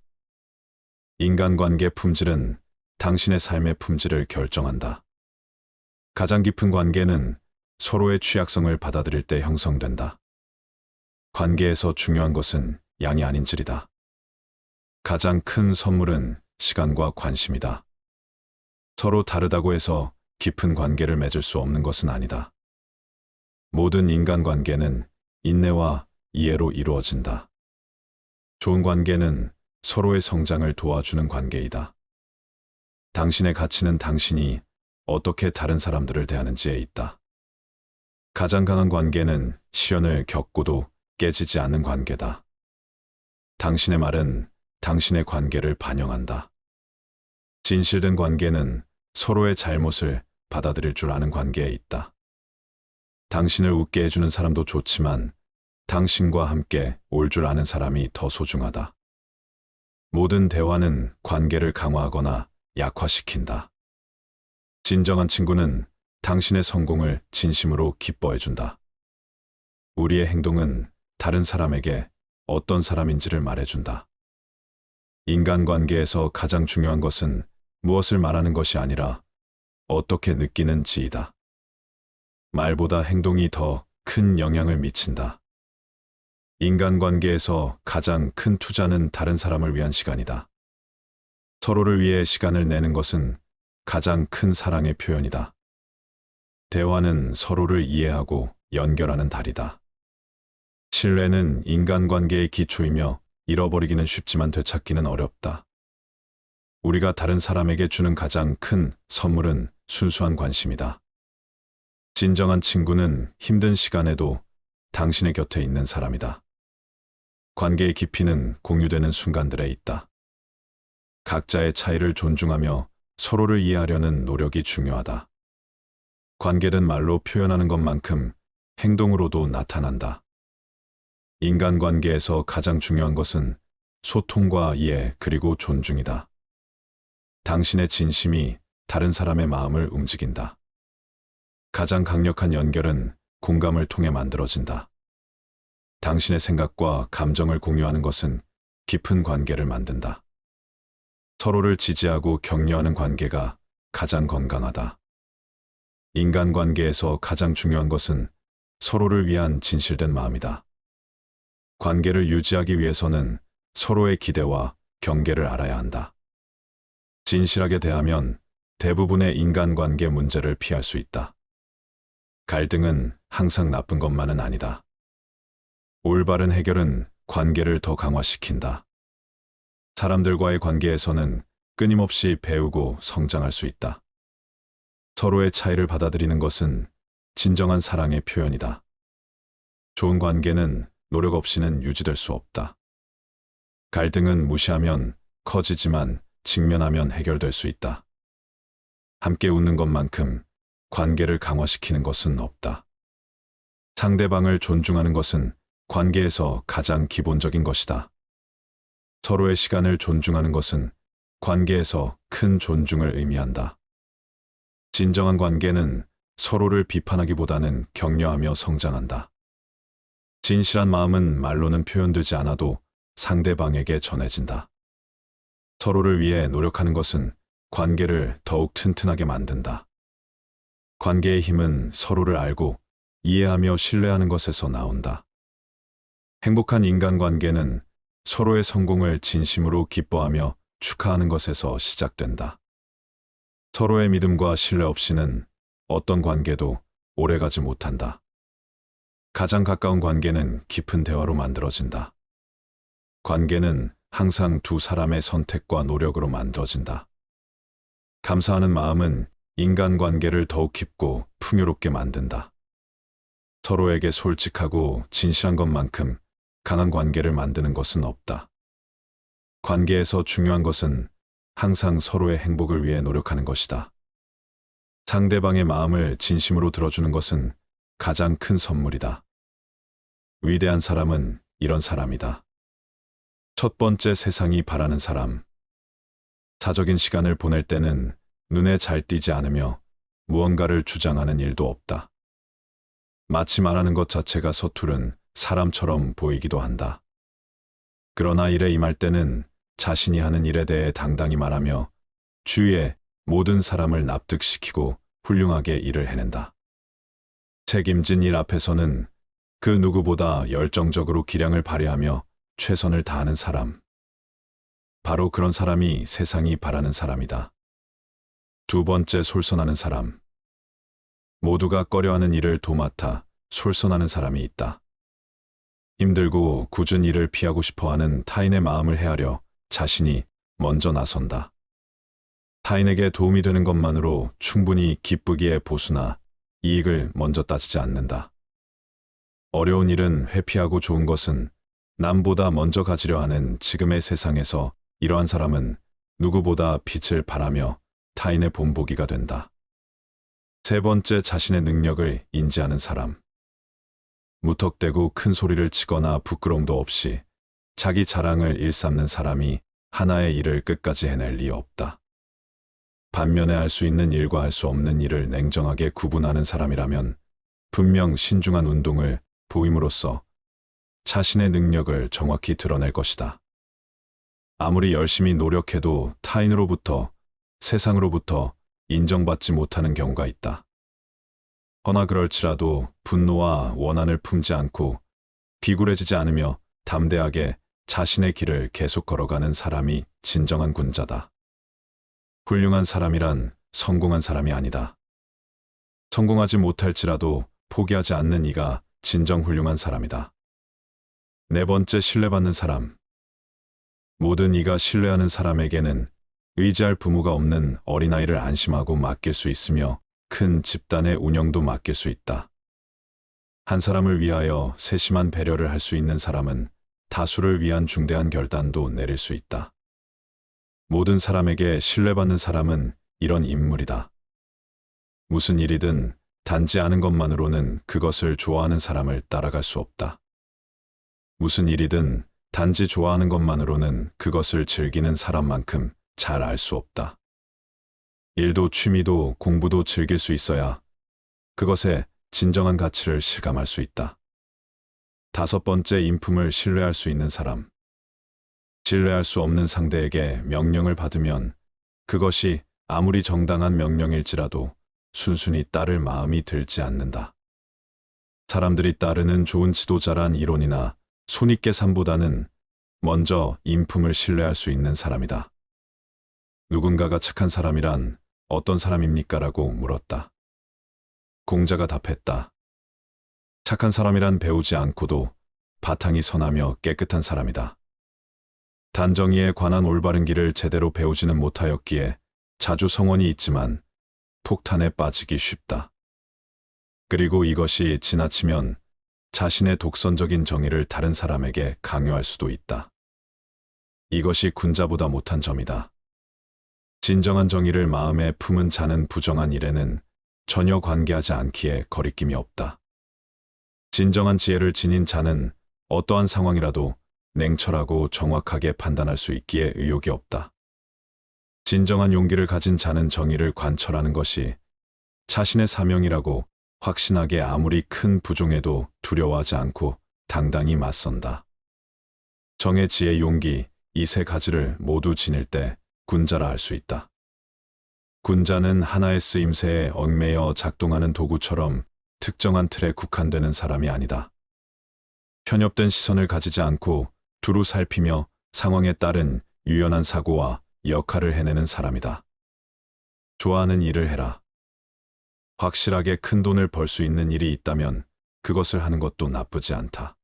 인간관계 품질은 당신의 삶의 품질을 결정한다. 가장 깊은 관계는 서로의 취약성을 받아들일 때 형성된다. 관계에서 중요한 것은 양이 아닌 질이다. 가장 큰 선물은 시간과 관심이다. 서로 다르다고 해서 깊은 관계를 맺을 수 없는 것은 아니다. 모든 인간관계는 인내와 이해로 이루어진다. 좋은 관계는 서로의 성장을 도와주는 관계이다. 당신의 가치는 당신이 어떻게 다른 사람들을 대하는지에 있다. 가장 강한 관계는 시련을 겪고도 깨지지 않는 관계다. 당신의 말은 당신의 관계를 반영한다. 진실된 관계는 서로의 잘못을 받아들일 줄 아는 관계에 있다. 당신을 웃게 해주는 사람도 좋지만 당신과 함께 올 줄 아는 사람이 더 소중하다. 모든 대화는 관계를 강화하거나 약화시킨다. 진정한 친구는 당신의 성공을 진심으로 기뻐해준다. 우리의 행동은 다른 사람에게 어떤 사람인지를 말해준다. 인간관계에서 가장 중요한 것은 무엇을 말하는 것이 아니라 어떻게 느끼는지이다. 말보다 행동이 더 큰 영향을 미친다. 인간관계에서 가장 큰 투자는 다른 사람을 위한 시간이다. 서로를 위해 시간을 내는 것은 가장 큰 사랑의 표현이다. 대화는 서로를 이해하고 연결하는 달이다. 신뢰는 인간관계의 기초이며 잃어버리기는 쉽지만 되찾기는 어렵다. 우리가 다른 사람에게 주는 가장 큰 선물은 순수한 관심이다. 진정한 친구는 힘든 시간에도 당신의 곁에 있는 사람이다. 관계의 깊이는 공유되는 순간들에 있다. 각자의 차이를 존중하며 서로를 이해하려는 노력이 중요하다. 관계는 말로 표현하는 것만큼 행동으로도 나타난다. 인간관계에서 가장 중요한 것은 소통과 이해 그리고 존중이다. 당신의 진심이 다른 사람의 마음을 움직인다. 가장 강력한 연결은 공감을 통해 만들어진다. 당신의 생각과 감정을 공유하는 것은 깊은 관계를 만든다. 서로를 지지하고 격려하는 관계가 가장 건강하다. 인간관계에서 가장 중요한 것은 서로를 위한 진실된 마음이다. 관계를 유지하기 위해서는 서로의 기대와 경계를 알아야 한다. 진실하게 대하면 대부분의 인간관계 문제를 피할 수 있다. 갈등은 항상 나쁜 것만은 아니다. 올바른 해결은 관계를 더 강화시킨다. 사람들과의 관계에서는 끊임없이 배우고 성장할 수 있다. 서로의 차이를 받아들이는 것은 진정한 사랑의 표현이다. 좋은 관계는 노력 없이는 유지될 수 없다. 갈등은 무시하면 커지지만 직면하면 해결될 수 있다. 함께 웃는 것만큼 관계를 강화시키는 것은 없다. 상대방을 존중하는 것은 관계에서 가장 기본적인 것이다. 서로의 시간을 존중하는 것은 관계에서 큰 존중을 의미한다. 진정한 관계는 서로를 비판하기보다는 격려하며 성장한다. 진실한 마음은 말로는 표현되지 않아도 상대방에게 전해진다. 서로를 위해 노력하는 것은 관계를 더욱 튼튼하게 만든다. 관계의 힘은 서로를 알고 이해하며 신뢰하는 것에서 나온다. 행복한 인간관계는 서로의 성공을 진심으로 기뻐하며 축하하는 것에서 시작된다. 서로의 믿음과 신뢰 없이는 어떤 관계도 오래가지 못한다. 가장 가까운 관계는 깊은 대화로 만들어진다. 관계는 항상 두 사람의 선택과 노력으로 만들어진다. 감사하는 마음은 인간관계를 더욱 깊고 풍요롭게 만든다. 서로에게 솔직하고 진실한 것만큼 강한 관계를 만드는 것은 없다. 관계에서 중요한 것은 항상 서로의 행복을 위해 노력하는 것이다. 상대방의 마음을 진심으로 들어주는 것은 가장 큰 선물이다. 위대한 사람은 이런 사람이다. 첫 번째, 세상이 바라는 사람. 사적인 시간을 보낼 때는 눈에 잘 띄지 않으며 무언가를 주장하는 일도 없다. 마치 말하는 것 자체가 서투른 사람처럼 보이기도 한다. 그러나 일에 임할 때는 자신이 하는 일에 대해 당당히 말하며 주위의 모든 사람을 납득시키고 훌륭하게 일을 해낸다. 책임진 일 앞에서는 그 누구보다 열정적으로 기량을 발휘하며 최선을 다하는 사람. 바로 그런 사람이 세상이 바라는 사람이다. 두 번째, 솔선하는 사람. 모두가 꺼려하는 일을 도맡아 솔선하는 사람이 있다. 힘들고 굳은 일을 피하고 싶어하는 타인의 마음을 헤아려 자신이 먼저 나선다. 타인에게 도움이 되는 것만으로 충분히 기쁘기에 보수나 이익을 먼저 따지지 않는다. 어려운 일은 회피하고 좋은 것은 남보다 먼저 가지려 하는 지금의 세상에서 이러한 사람은 누구보다 빛을 발하며 타인의 본보기가 된다. 세 번째, 자신의 능력을 인지하는 사람. 무턱대고 큰 소리를 치거나 부끄럼도 없이 자기 자랑을 일삼는 사람이 하나의 일을 끝까지 해낼 리 없다. 반면에 할 수 있는 일과 할 수 없는 일을 냉정하게 구분하는 사람이라면 분명 신중한 운동을 보임으로써 자신의 능력을 정확히 드러낼 것이다. 아무리 열심히 노력해도 타인으로부터, 세상으로부터 인정받지 못하는 경우가 있다. 허나 그럴지라도 분노와 원한을 품지 않고 비굴해지지 않으며 담대하게 자신의 길을 계속 걸어가는 사람이 진정한 군자다. 훌륭한 사람이란 성공한 사람이 아니다. 성공하지 못할지라도 포기하지 않는 이가 진정 훌륭한 사람이다. 네 번째, 신뢰받는 사람. 모든 이가 신뢰하는 사람에게는 의지할 부모가 없는 어린아이를 안심하고 맡길 수 있으며 큰 집단의 운영도 맡길 수 있다. 한 사람을 위하여 세심한 배려를 할 수 있는 사람은 다수를 위한 중대한 결단도 내릴 수 있다. 모든 사람에게 신뢰받는 사람은 이런 인물이다. 무슨 일이든 단지 아는 것만으로는 그것을 좋아하는 사람을 따라갈 수 없다. 무슨 일이든 단지 좋아하는 것만으로는 그것을 즐기는 사람만큼 잘 알 수 없다. 일도 취미도 공부도 즐길 수 있어야 그것에 진정한 가치를 실감할 수 있다. 다섯 번째, 인품을 신뢰할 수 있는 사람. 신뢰할 수 없는 상대에게 명령을 받으면 그것이 아무리 정당한 명령일지라도 순순히 따를 마음이 들지 않는다. 사람들이 따르는 좋은 지도자란 이론이나 손익계산보다는 먼저 인품을 신뢰할 수 있는 사람이다. 누군가가 착한 사람이란 어떤 사람입니까? 라고 물었다. 공자가 답했다. 착한 사람이란 배우지 않고도 바탕이 선하며 깨끗한 사람이다. 단정이에 관한 올바른 길을 제대로 배우지는 못하였기에 자주 성원이 있지만 폭탄에 빠지기 쉽다. 그리고 이것이 지나치면 자신의 독선적인 정의를 다른 사람에게 강요할 수도 있다. 이것이 군자보다 못한 점이다. 진정한 정의를 마음에 품은 자는 부정한 일에는 전혀 관계하지 않기에 거리낌이 없다. 진정한 지혜를 지닌 자는 어떠한 상황이라도 냉철하고 정확하게 판단할 수 있기에 의욕이 없다. 진정한 용기를 가진 자는 정의를 관철하는 것이 자신의 사명이라고 확신하게 아무리 큰 부종에도 두려워하지 않고 당당히 맞선다. 정의, 지혜, 용기, 이 세 가지를 모두 지닐 때 군자라 할 수 있다. 군자는 하나의 쓰임새에 얽매여 작동하는 도구처럼 특정한 틀에 국한되는 사람이 아니다. 편협된 시선을 가지지 않고 두루 살피며 상황에 따른 유연한 사고와 역할을 해내는 사람이다. 좋아하는 일을 해라. 확실하게 큰 돈을 벌 수 있는 일이 있다면 그것을 하는 것도 나쁘지 않다.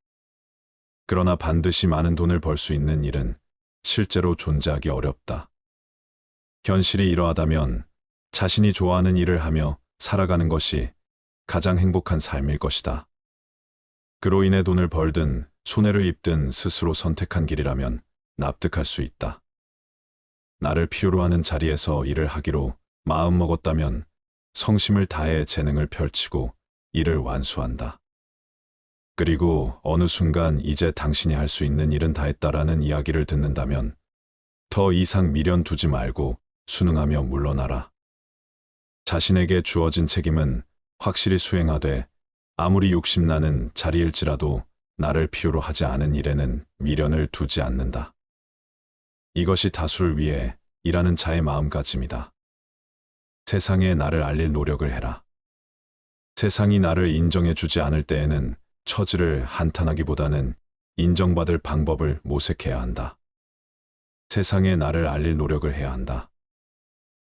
그러나 반드시 많은 돈을 벌 수 있는 일은 실제로 존재하기 어렵다. 현실이 이러하다면 자신이 좋아하는 일을 하며 살아가는 것이 가장 행복한 삶일 것이다. 그로 인해 돈을 벌든 손해를 입든 스스로 선택한 길이라면 납득할 수 있다. 나를 필요로 하는 자리에서 일을 하기로 마음먹었다면 성심을 다해 재능을 펼치고 일을 완수한다. 그리고 어느 순간 이제 당신이 할 수 있는 일은 다 했다라는 이야기를 듣는다면 더 이상 미련 두지 말고 순응하며 물러나라. 자신에게 주어진 책임은 확실히 수행하되 아무리 욕심나는 자리일지라도 나를 필요로 하지 않은 일에는 미련을 두지 않는다. 이것이 다수를 위해 일하는 자의 마음가짐이다. 세상에 나를 알릴 노력을 해라. 세상이 나를 인정해주지 않을 때에는 처지를 한탄하기보다는 인정받을 방법을 모색해야 한다. 세상에 나를 알릴 노력을 해야 한다.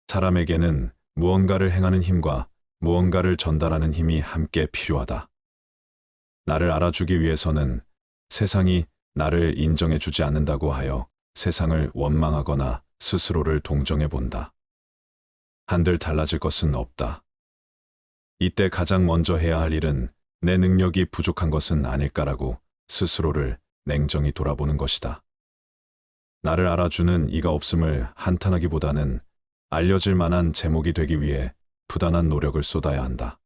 사람에게는 무언가를 행하는 힘과 무언가를 전달하는 힘이 함께 필요하다. 나를 알아주기 위해서는 세상이 나를 인정해주지 않는다고 하여 세상을 원망하거나 스스로를 동정해 본다. 한들 달라질 것은 없다. 이때 가장 먼저 해야 할 일은 내 능력이 부족한 것은 아닐까라고 스스로를 냉정히 돌아보는 것이다. 나를 알아주는 이가 없음을 한탄하기보다는 알려질 만한 제목이 되기 위해 부단한 노력을 쏟아야 한다.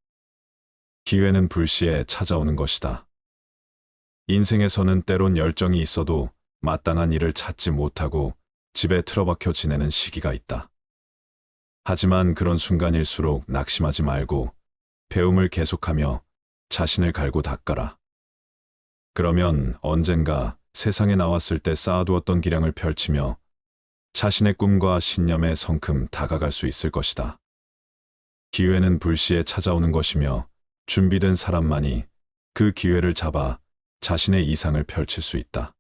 기회는 불시에 찾아오는 것이다. 인생에서는 때론 열정이 있어도 마땅한 일을 찾지 못하고 집에 틀어박혀 지내는 시기가 있다. 하지만 그런 순간일수록 낙심하지 말고 배움을 계속하며 자신을 갈고 닦아라. 그러면 언젠가 세상에 나왔을 때 쌓아두었던 기량을 펼치며 자신의 꿈과 신념에 성큼 다가갈 수 있을 것이다. 기회는 불시에 찾아오는 것이며 준비된 사람만이 그 기회를 잡아 자신의 이상을 펼칠 수 있다.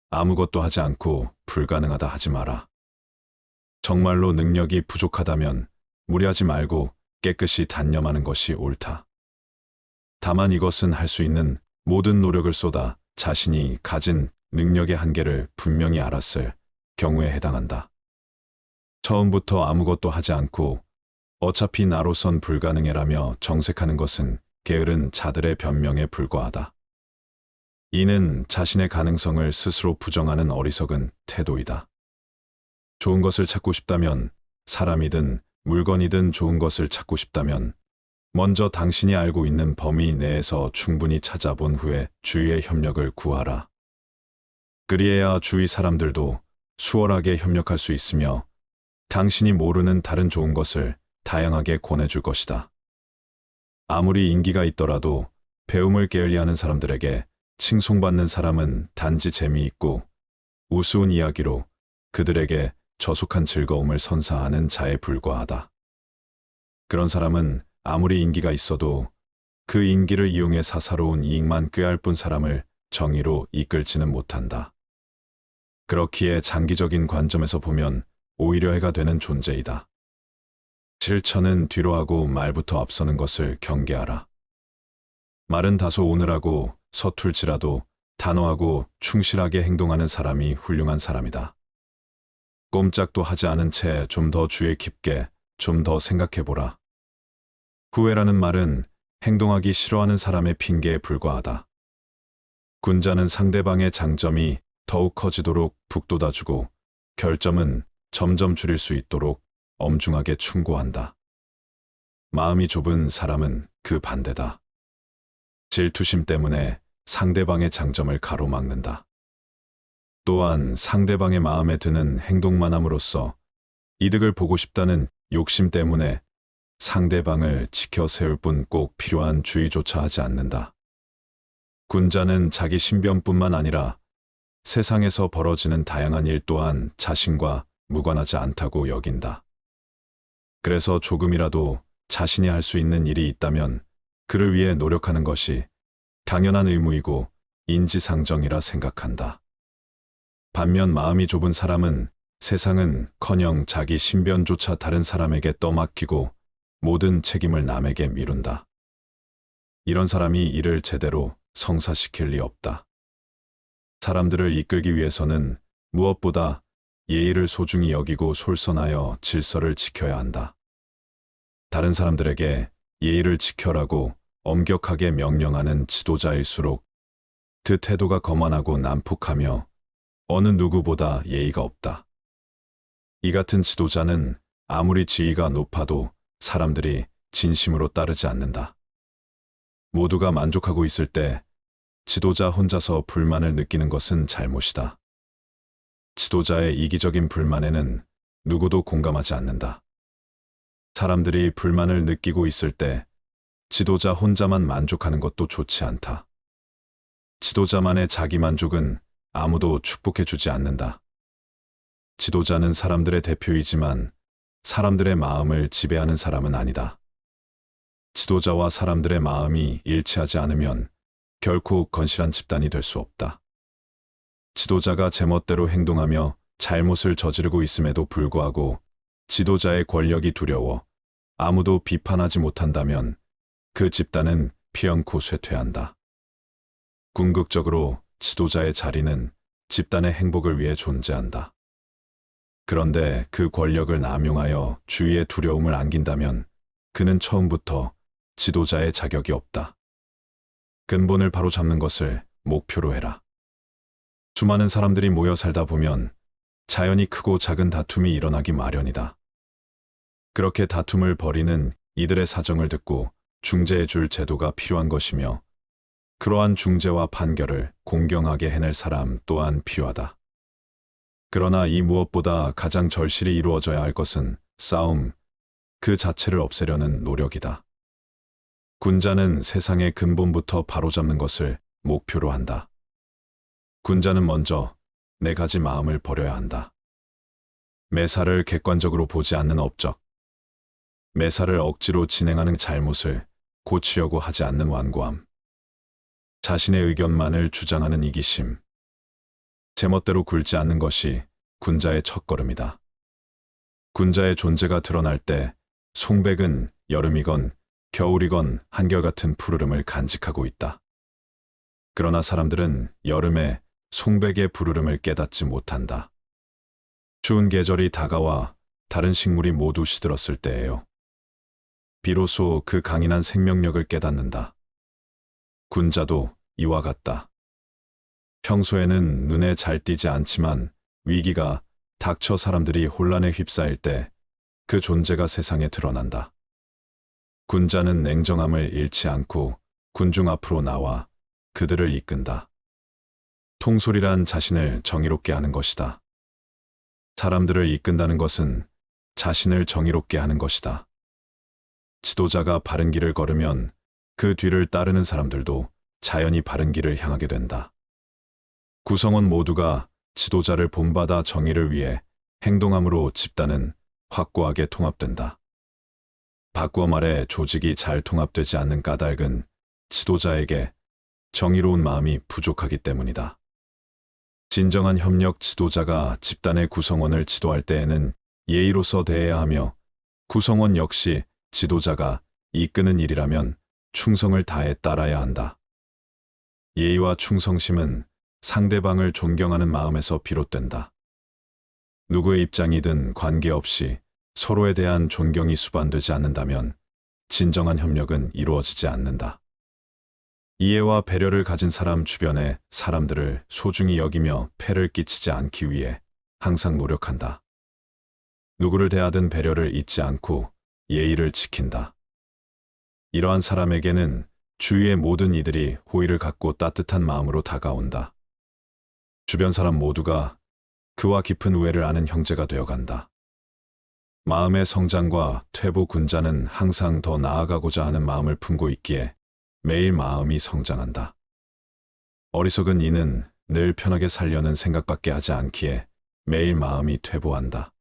아무것도 하지 않고 불가능하다 하지 마라. 정말로 능력이 부족하다면 무리하지 말고 깨끗이 단념하는 것이 옳다. 다만 이것은 할 수 있는 모든 노력을 쏟아 자신이 가진 능력의 한계를 분명히 알았을 경우에 해당한다. 처음부터 아무것도 하지 않고 어차피 나로선 불가능해라며 정색하는 것은 게으른 자들의 변명에 불과하다. 이는 자신의 가능성을 스스로 부정하는 어리석은 태도이다. 좋은 것을 찾고 싶다면, 사람이든 물건이든 좋은 것을 찾고 싶다면 먼저 당신이 알고 있는 범위 내에서 충분히 찾아본 후에 주위의 협력을 구하라. 그리해야 주위 사람들도 수월하게 협력할 수 있으며 당신이 모르는 다른 좋은 것을 다양하게 권해줄 것이다. 아무리 인기가 있더라도 배움을 게을리하는 사람들에게 칭송받는 사람은 단지 재미있고 우스운 이야기로 그들에게 저속한 즐거움을 선사하는 자에 불과하다. 그런 사람은 아무리 인기가 있어도 그 인기를 이용해 사사로운 이익만 꾀할 뿐 사람을 정의로 이끌지는 못한다. 그렇기에 장기적인 관점에서 보면 오히려 해가 되는 존재이다. 실천은 뒤로 하고 말부터 앞서는 것을 경계하라. 말은 다소 오늘하고 서툴지라도 단호하고 충실하게 행동하는 사람이 훌륭한 사람이다. 꼼짝도 하지 않은 채 좀 더 주의 깊게 좀 더 생각해보라. 후회라는 말은 행동하기 싫어하는 사람의 핑계에 불과하다. 군자는 상대방의 장점이 더욱 커지도록 북돋아주고 결점은 점점 줄일 수 있도록 엄중하게 충고한다. 마음이 좁은 사람은 그 반대다. 질투심 때문에 상대방의 장점을 가로막는다. 또한 상대방의 마음에 드는 행동만 함으로써 이득을 보고 싶다는 욕심 때문에 상대방을 지켜 세울 뿐 꼭 필요한 주의조차 하지 않는다. 군자는 자기 신변뿐만 아니라 세상에서 벌어지는 다양한 일 또한 자신과 무관하지 않다고 여긴다. 그래서 조금이라도 자신이 할 수 있는 일이 있다면 그를 위해 노력하는 것이 당연한 의무이고 인지상정이라 생각한다. 반면 마음이 좁은 사람은 세상은커녕 자기 신변조차 다른 사람에게 떠맡기고 모든 책임을 남에게 미룬다. 이런 사람이 일을 제대로 성사시킬 리 없다. 사람들을 이끌기 위해서는 무엇보다 예의를 소중히 여기고 솔선하여 질서를 지켜야 한다. 다른 사람들에게 예의를 지켜라고 엄격하게 명령하는 지도자일수록 그 태도가 거만하고 난폭하며 어느 누구보다 예의가 없다. 이 같은 지도자는 아무리 지위가 높아도 사람들이 진심으로 따르지 않는다. 모두가 만족하고 있을 때 지도자 혼자서 불만을 느끼는 것은 잘못이다. 지도자의 이기적인 불만에는 누구도 공감하지 않는다. 사람들이 불만을 느끼고 있을 때 지도자 혼자만 만족하는 것도 좋지 않다. 지도자만의 자기 만족은 아무도 축복해주지 않는다. 지도자는 사람들의 대표이지만 사람들의 마음을 지배하는 사람은 아니다. 지도자와 사람들의 마음이 일치하지 않으면 결코 건실한 집단이 될 수 없다. 지도자가 제멋대로 행동하며 잘못을 저지르고 있음에도 불구하고 지도자의 권력이 두려워 아무도 비판하지 못한다면 그 집단은 피연코 쇠퇴한다. 궁극적으로 지도자의 자리는 집단의 행복을 위해 존재한다. 그런데 그 권력을 남용하여 주위에 두려움을 안긴다면 그는 처음부터 지도자의 자격이 없다. 근본을 바로잡는 것을 목표로 해라. 수많은 사람들이 모여 살다 보면 자연히 크고 작은 다툼이 일어나기 마련이다. 그렇게 다툼을 벌이는 이들의 사정을 듣고 중재해 줄 제도가 필요한 것이며 그러한 중재와 판결을 공정하게 해낼 사람 또한 필요하다. 그러나 이 무엇보다 가장 절실히 이루어져야 할 것은 싸움 그 자체를 없애려는 노력이다. 군자는 세상의 근본부터 바로잡는 것을 목표로 한다. 군자는 먼저 네 가지 마음을 버려야 한다. 매사를 객관적으로 보지 않는 업적, 매사를 억지로 진행하는 잘못을 고치려고 하지 않는 완고함, 자신의 의견만을 주장하는 이기심, 제멋대로 굴지 않는 것이 군자의 첫걸음이다. 군자의 존재가 드러날 때 송백은 여름이건 겨울이건 한결같은 푸르름을 간직하고 있다. 그러나 사람들은 여름에 송백의 푸르름을 깨닫지 못한다. 추운 계절이 다가와 다른 식물이 모두 시들었을 때예요. 비로소 그 강인한 생명력을 깨닫는다. 군자도 이와 같다. 평소에는 눈에 잘 띄지 않지만 위기가 닥쳐 사람들이 혼란에 휩싸일 때 그 존재가 세상에 드러난다. 군자는 냉정함을 잃지 않고 군중 앞으로 나와 그들을 이끈다. 통솔이란 자신을 정의롭게 하는 것이다. 사람들을 이끈다는 것은 자신을 정의롭게 하는 것이다. 지도자가 바른 길을 걸으면 그 뒤를 따르는 사람들도 자연히 바른 길을 향하게 된다. 구성원 모두가 지도자를 본받아 정의를 위해 행동함으로 집단은 확고하게 통합된다. 바꾸어 말해 조직이 잘 통합되지 않는 까닭은 지도자에게 정의로운 마음이 부족하기 때문이다. 진정한 협력 지도자가 집단의 구성원을 지도할 때에는 예의로서 대해야 하며 구성원 역시 지도자가 이끄는 일이라면 충성을 다해 따라야 한다. 예의와 충성심은 상대방을 존경하는 마음에서 비롯된다. 누구의 입장이든 관계없이 서로에 대한 존경이 수반되지 않는다면 진정한 협력은 이루어지지 않는다. 이해와 배려를 가진 사람 주변의 사람들을 소중히 여기며 폐를 끼치지 않기 위해 항상 노력한다. 누구를 대하든 배려를 잊지 않고 예의를 지킨다. 이러한 사람에게는 주위의 모든 이들이 호의를 갖고 따뜻한 마음으로 다가온다. 주변 사람 모두가 그와 깊은 우애를 아는 형제가 되어간다. 마음의 성장과 퇴보 군자는 항상 더 나아가고자 하는 마음을 품고 있기에 매일 마음이 성장한다. 어리석은 이는 늘 편하게 살려는 생각밖에 하지 않기에 매일 마음이 퇴보한다.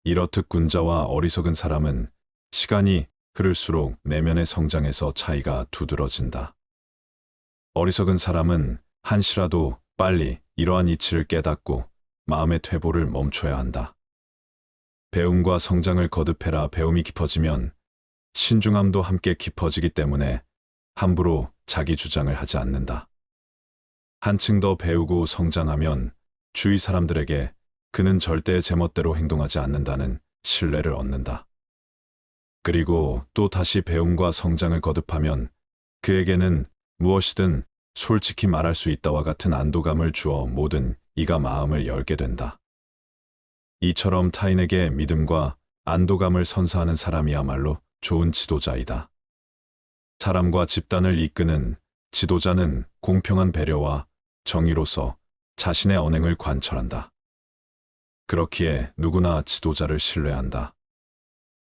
이렇듯 군자와 어리석은 사람은 시간이 흐를수록 내면의 성장에서 차이가 두드러진다. 어리석은 사람은 한시라도 빨리 이러한 이치를 깨닫고 마음의 퇴보를 멈춰야 한다. 배움과 성장을 거듭해라. 배움이 깊어지면 신중함도 함께 깊어지기 때문에 함부로 자기 주장을 하지 않는다. 한층 더 배우고 성장하면 주위 사람들에게 그는 절대 제멋대로 행동하지 않는다는 신뢰를 얻는다. 그리고 또 다시 배움과 성장을 거듭하면 그에게는 무엇이든 솔직히 말할 수 있다와 같은 안도감을 주어 모든 이가 마음을 열게 된다. 이처럼 타인에게 믿음과 안도감을 선사하는 사람이야말로 좋은 지도자이다. 사람과 집단을 이끄는 지도자는 공평한 배려와 정의로서 자신의 언행을 관철한다. 그렇기에 누구나 지도자를 신뢰한다.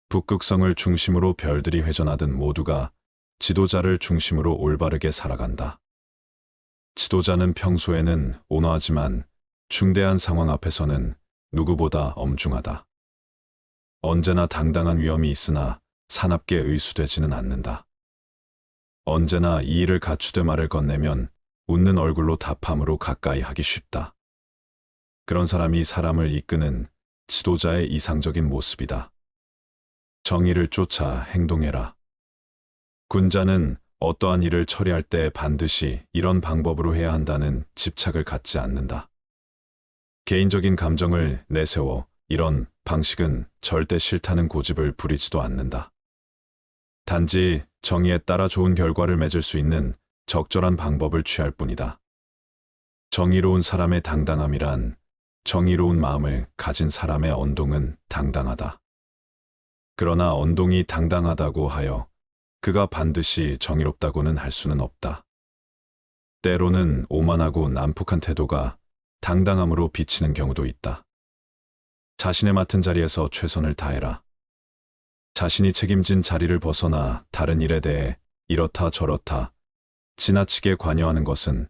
북극성을 중심으로 별들이 회전하듯 모두가 지도자를 중심으로 올바르게 살아간다. 지도자는 평소에는 온화하지만 중대한 상황 앞에서는 누구보다 엄중하다. 언제나 당당한 위엄이 있으나 사납게 의수되지는 않는다. 언제나 이의를 갖추되 말을 건네면 웃는 얼굴로 답함으로 가까이 하기 쉽다. 그런 사람이 사람을 이끄는 지도자의 이상적인 모습이다. 정의를 쫓아 행동해라. 군자는 어떠한 일을 처리할 때 반드시 이런 방법으로 해야 한다는 집착을 갖지 않는다. 개인적인 감정을 내세워 이런 방식은 절대 싫다는 고집을 부리지도 않는다. 단지 정의에 따라 좋은 결과를 맺을 수 있는 적절한 방법을 취할 뿐이다. 정의로운 사람의 당당함이란 정의로운 마음을 가진 사람의 언동은 당당하다. 그러나 언동이 당당하다고 하여 그가 반드시 정의롭다고는 할 수는 없다. 때로는 오만하고 난폭한 태도가 당당함으로 비치는 경우도 있다. 자신의 맡은 자리에서 최선을 다해라. 자신이 책임진 자리를 벗어나 다른 일에 대해 이렇다 저렇다 지나치게 관여하는 것은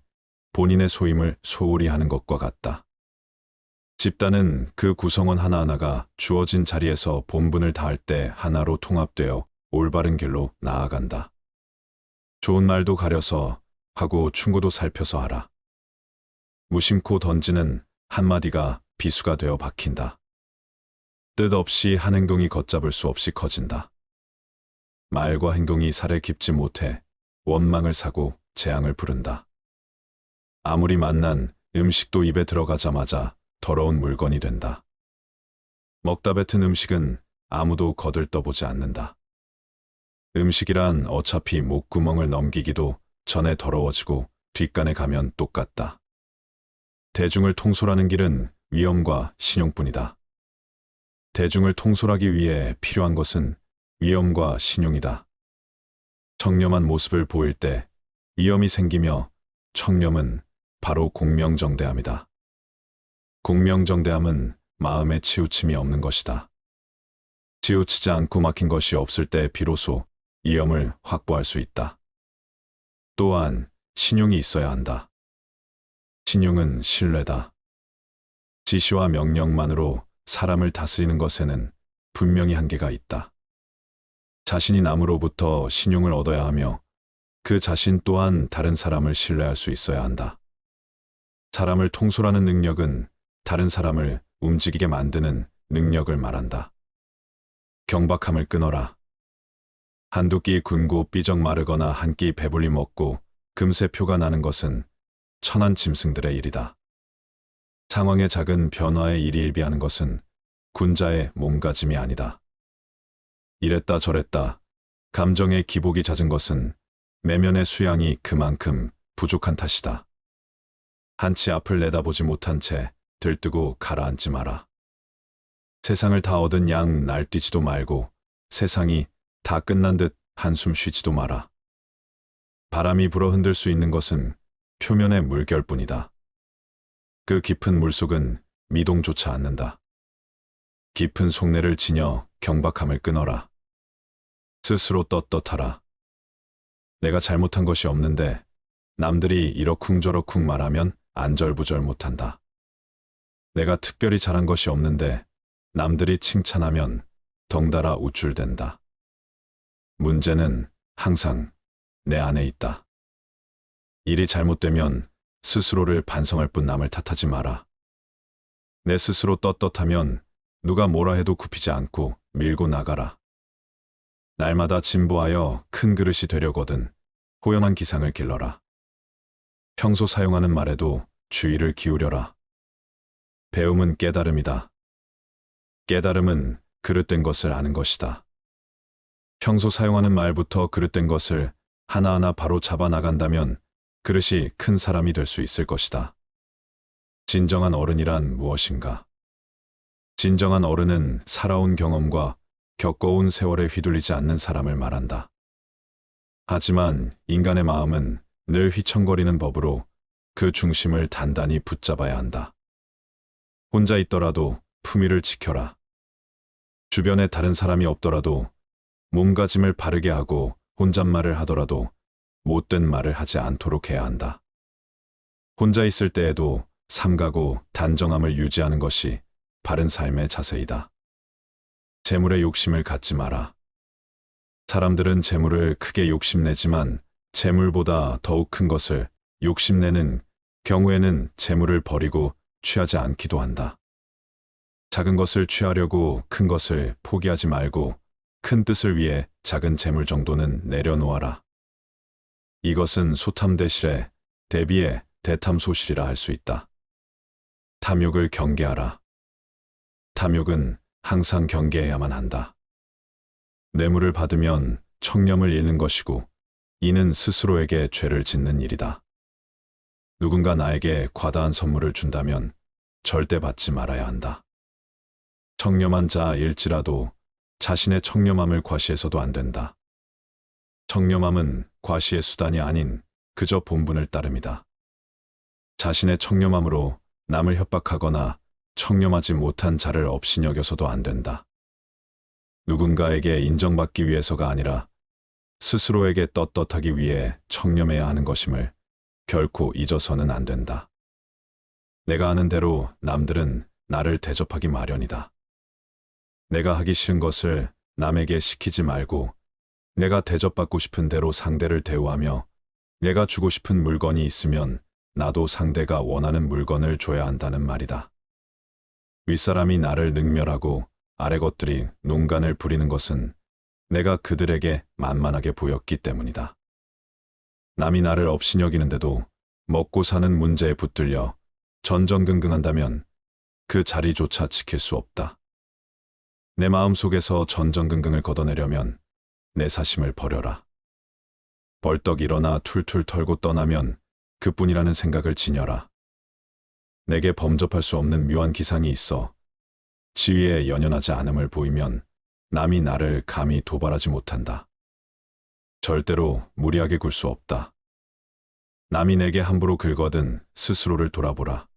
본인의 소임을 소홀히 하는 것과 같다. 집단은 그 구성원 하나하나가 주어진 자리에서 본분을 다할 때 하나로 통합되어 올바른 길로 나아간다. 좋은 말도 가려서 하고 충고도 살펴서 하라. 무심코 던지는 한마디가 비수가 되어 박힌다. 뜻없이 한 행동이 걷잡을 수 없이 커진다. 말과 행동이 살에 깊지 못해 원망을 사고 재앙을 부른다. 아무리 맛난 음식도 입에 들어가자마자 더러운 물건이 된다. 먹다 뱉은 음식은 아무도 거들떠보지 않는다. 음식이란 어차피 목구멍을 넘기기도 전에 더러워지고 뒷간에 가면 똑같다. 대중을 통솔하는 길은 위엄과 신용뿐이다. 대중을 통솔하기 위해 필요한 것은 위엄과 신용이다. 청렴한 모습을 보일 때 위엄이 생기며 청렴은 바로 공명정대함이다. 공명정대함은 마음에 치우침이 없는 것이다. 치우치지 않고 막힌 것이 없을 때 비로소 위엄을 확보할 수 있다. 또한 신용이 있어야 한다. 신용은 신뢰다. 지시와 명령만으로 사람을 다스리는 것에는 분명히 한계가 있다. 자신이 남으로부터 신용을 얻어야 하며 그 자신 또한 다른 사람을 신뢰할 수 있어야 한다. 사람을 통솔하는 능력은 다른 사람을 움직이게 만드는 능력을 말한다. 경박함을 끊어라. 한두 끼 굶고 삐적 마르거나 한 끼 배불리 먹고 금세 표가 나는 것은 천한 짐승들의 일이다. 상황의 작은 변화에 일희일비하는 것은 군자의 몸가짐이 아니다. 이랬다 저랬다 감정의 기복이 잦은 것은 내면의 수양이 그만큼 부족한 탓이다. 한치 앞을 내다보지 못한 채 들뜨고 가라앉지 마라. 세상을 다 얻은 양 날뛰지도 말고 세상이 다 끝난 듯 한숨 쉬지도 마라. 바람이 불어 흔들 수 있는 것은 표면의 물결뿐이다. 그 깊은 물속은 미동조차 않는다. 깊은 속내를 지녀 경박함을 끊어라. 스스로 떳떳하라. 내가 잘못한 것이 없는데 남들이 이러쿵저러쿵 말하면 안절부절 못한다. 내가 특별히 잘한 것이 없는데 남들이 칭찬하면 덩달아 우쭐댄다. 문제는 항상 내 안에 있다. 일이 잘못되면 스스로를 반성할 뿐 남을 탓하지 마라. 내 스스로 떳떳하면 누가 뭐라 해도 굽히지 않고 밀고 나가라. 날마다 진보하여 큰 그릇이 되려거든 호연한 기상을 길러라. 평소 사용하는 말에도 주의를 기울여라. 배움은 깨달음이다. 깨달음은 그릇된 것을 아는 것이다. 평소 사용하는 말부터 그릇된 것을 하나하나 바로 잡아 나간다면 그릇이 큰 사람이 될 수 있을 것이다. 진정한 어른이란 무엇인가? 진정한 어른은 살아온 경험과 겪어온 세월에 휘둘리지 않는 사람을 말한다. 하지만 인간의 마음은 늘 휘청거리는 법으로 그 중심을 단단히 붙잡아야 한다. 혼자 있더라도 품위를 지켜라. 주변에 다른 사람이 없더라도 몸가짐을 바르게 하고 혼잣말을 하더라도 못된 말을 하지 않도록 해야 한다. 혼자 있을 때에도 삼가고 단정함을 유지하는 것이 바른 삶의 자세이다. 재물에 욕심을 갖지 마라. 사람들은 재물을 크게 욕심내지만 재물보다 더욱 큰 것을 욕심내는 경우에는 재물을 버리고 취하지 않기도 한다. 작은 것을 취하려고 큰 것을 포기하지 말고 큰 뜻을 위해 작은 재물 정도는 내려놓아라. 이것은 소탐대실에 대비해 대탐소실이라 할 수 있다. 탐욕을 경계하라. 탐욕은 항상 경계해야만 한다. 뇌물을 받으면 청렴을 잃는 것이고 이는 스스로에게 죄를 짓는 일이다. 누군가 나에게 과다한 선물을 준다면 절대 받지 말아야 한다. 청렴한 자일지라도 자신의 청렴함을 과시해서도 안 된다. 청렴함은 과시의 수단이 아닌 그저 본분을 따릅니다. 자신의 청렴함으로 남을 협박하거나 청렴하지 못한 자를 업신여겨서도 안 된다. 누군가에게 인정받기 위해서가 아니라 스스로에게 떳떳하기 위해 청렴해야 하는 것임을 결코 잊어서는 안 된다. 내가 아는 대로 남들은 나를 대접하기 마련이다. 내가 하기 싫은 것을 남에게 시키지 말고 내가 대접받고 싶은 대로 상대를 대우하며 내가 주고 싶은 물건이 있으면 나도 상대가 원하는 물건을 줘야 한다는 말이다. 윗사람이 나를 능멸하고 아래 것들이 농간을 부리는 것은 내가 그들에게 만만하게 보였기 때문이다. 남이 나를 업신여기는데도 먹고 사는 문제에 붙들려 전전긍긍한다면 그 자리조차 지킬 수 없다. 내 마음속에서 전전긍긍을 걷어내려면 내 사심을 버려라. 벌떡 일어나 툴툴 털고 떠나면 그뿐이라는 생각을 지녀라. 내게 범접할 수 없는 묘한 기상이 있어 지위에 연연하지 않음을 보이면 남이 나를 감히 도발하지 못한다. 절대로 무리하게 굴 수 없다. 남이 내게 함부로 긁어든 스스로를 돌아보라.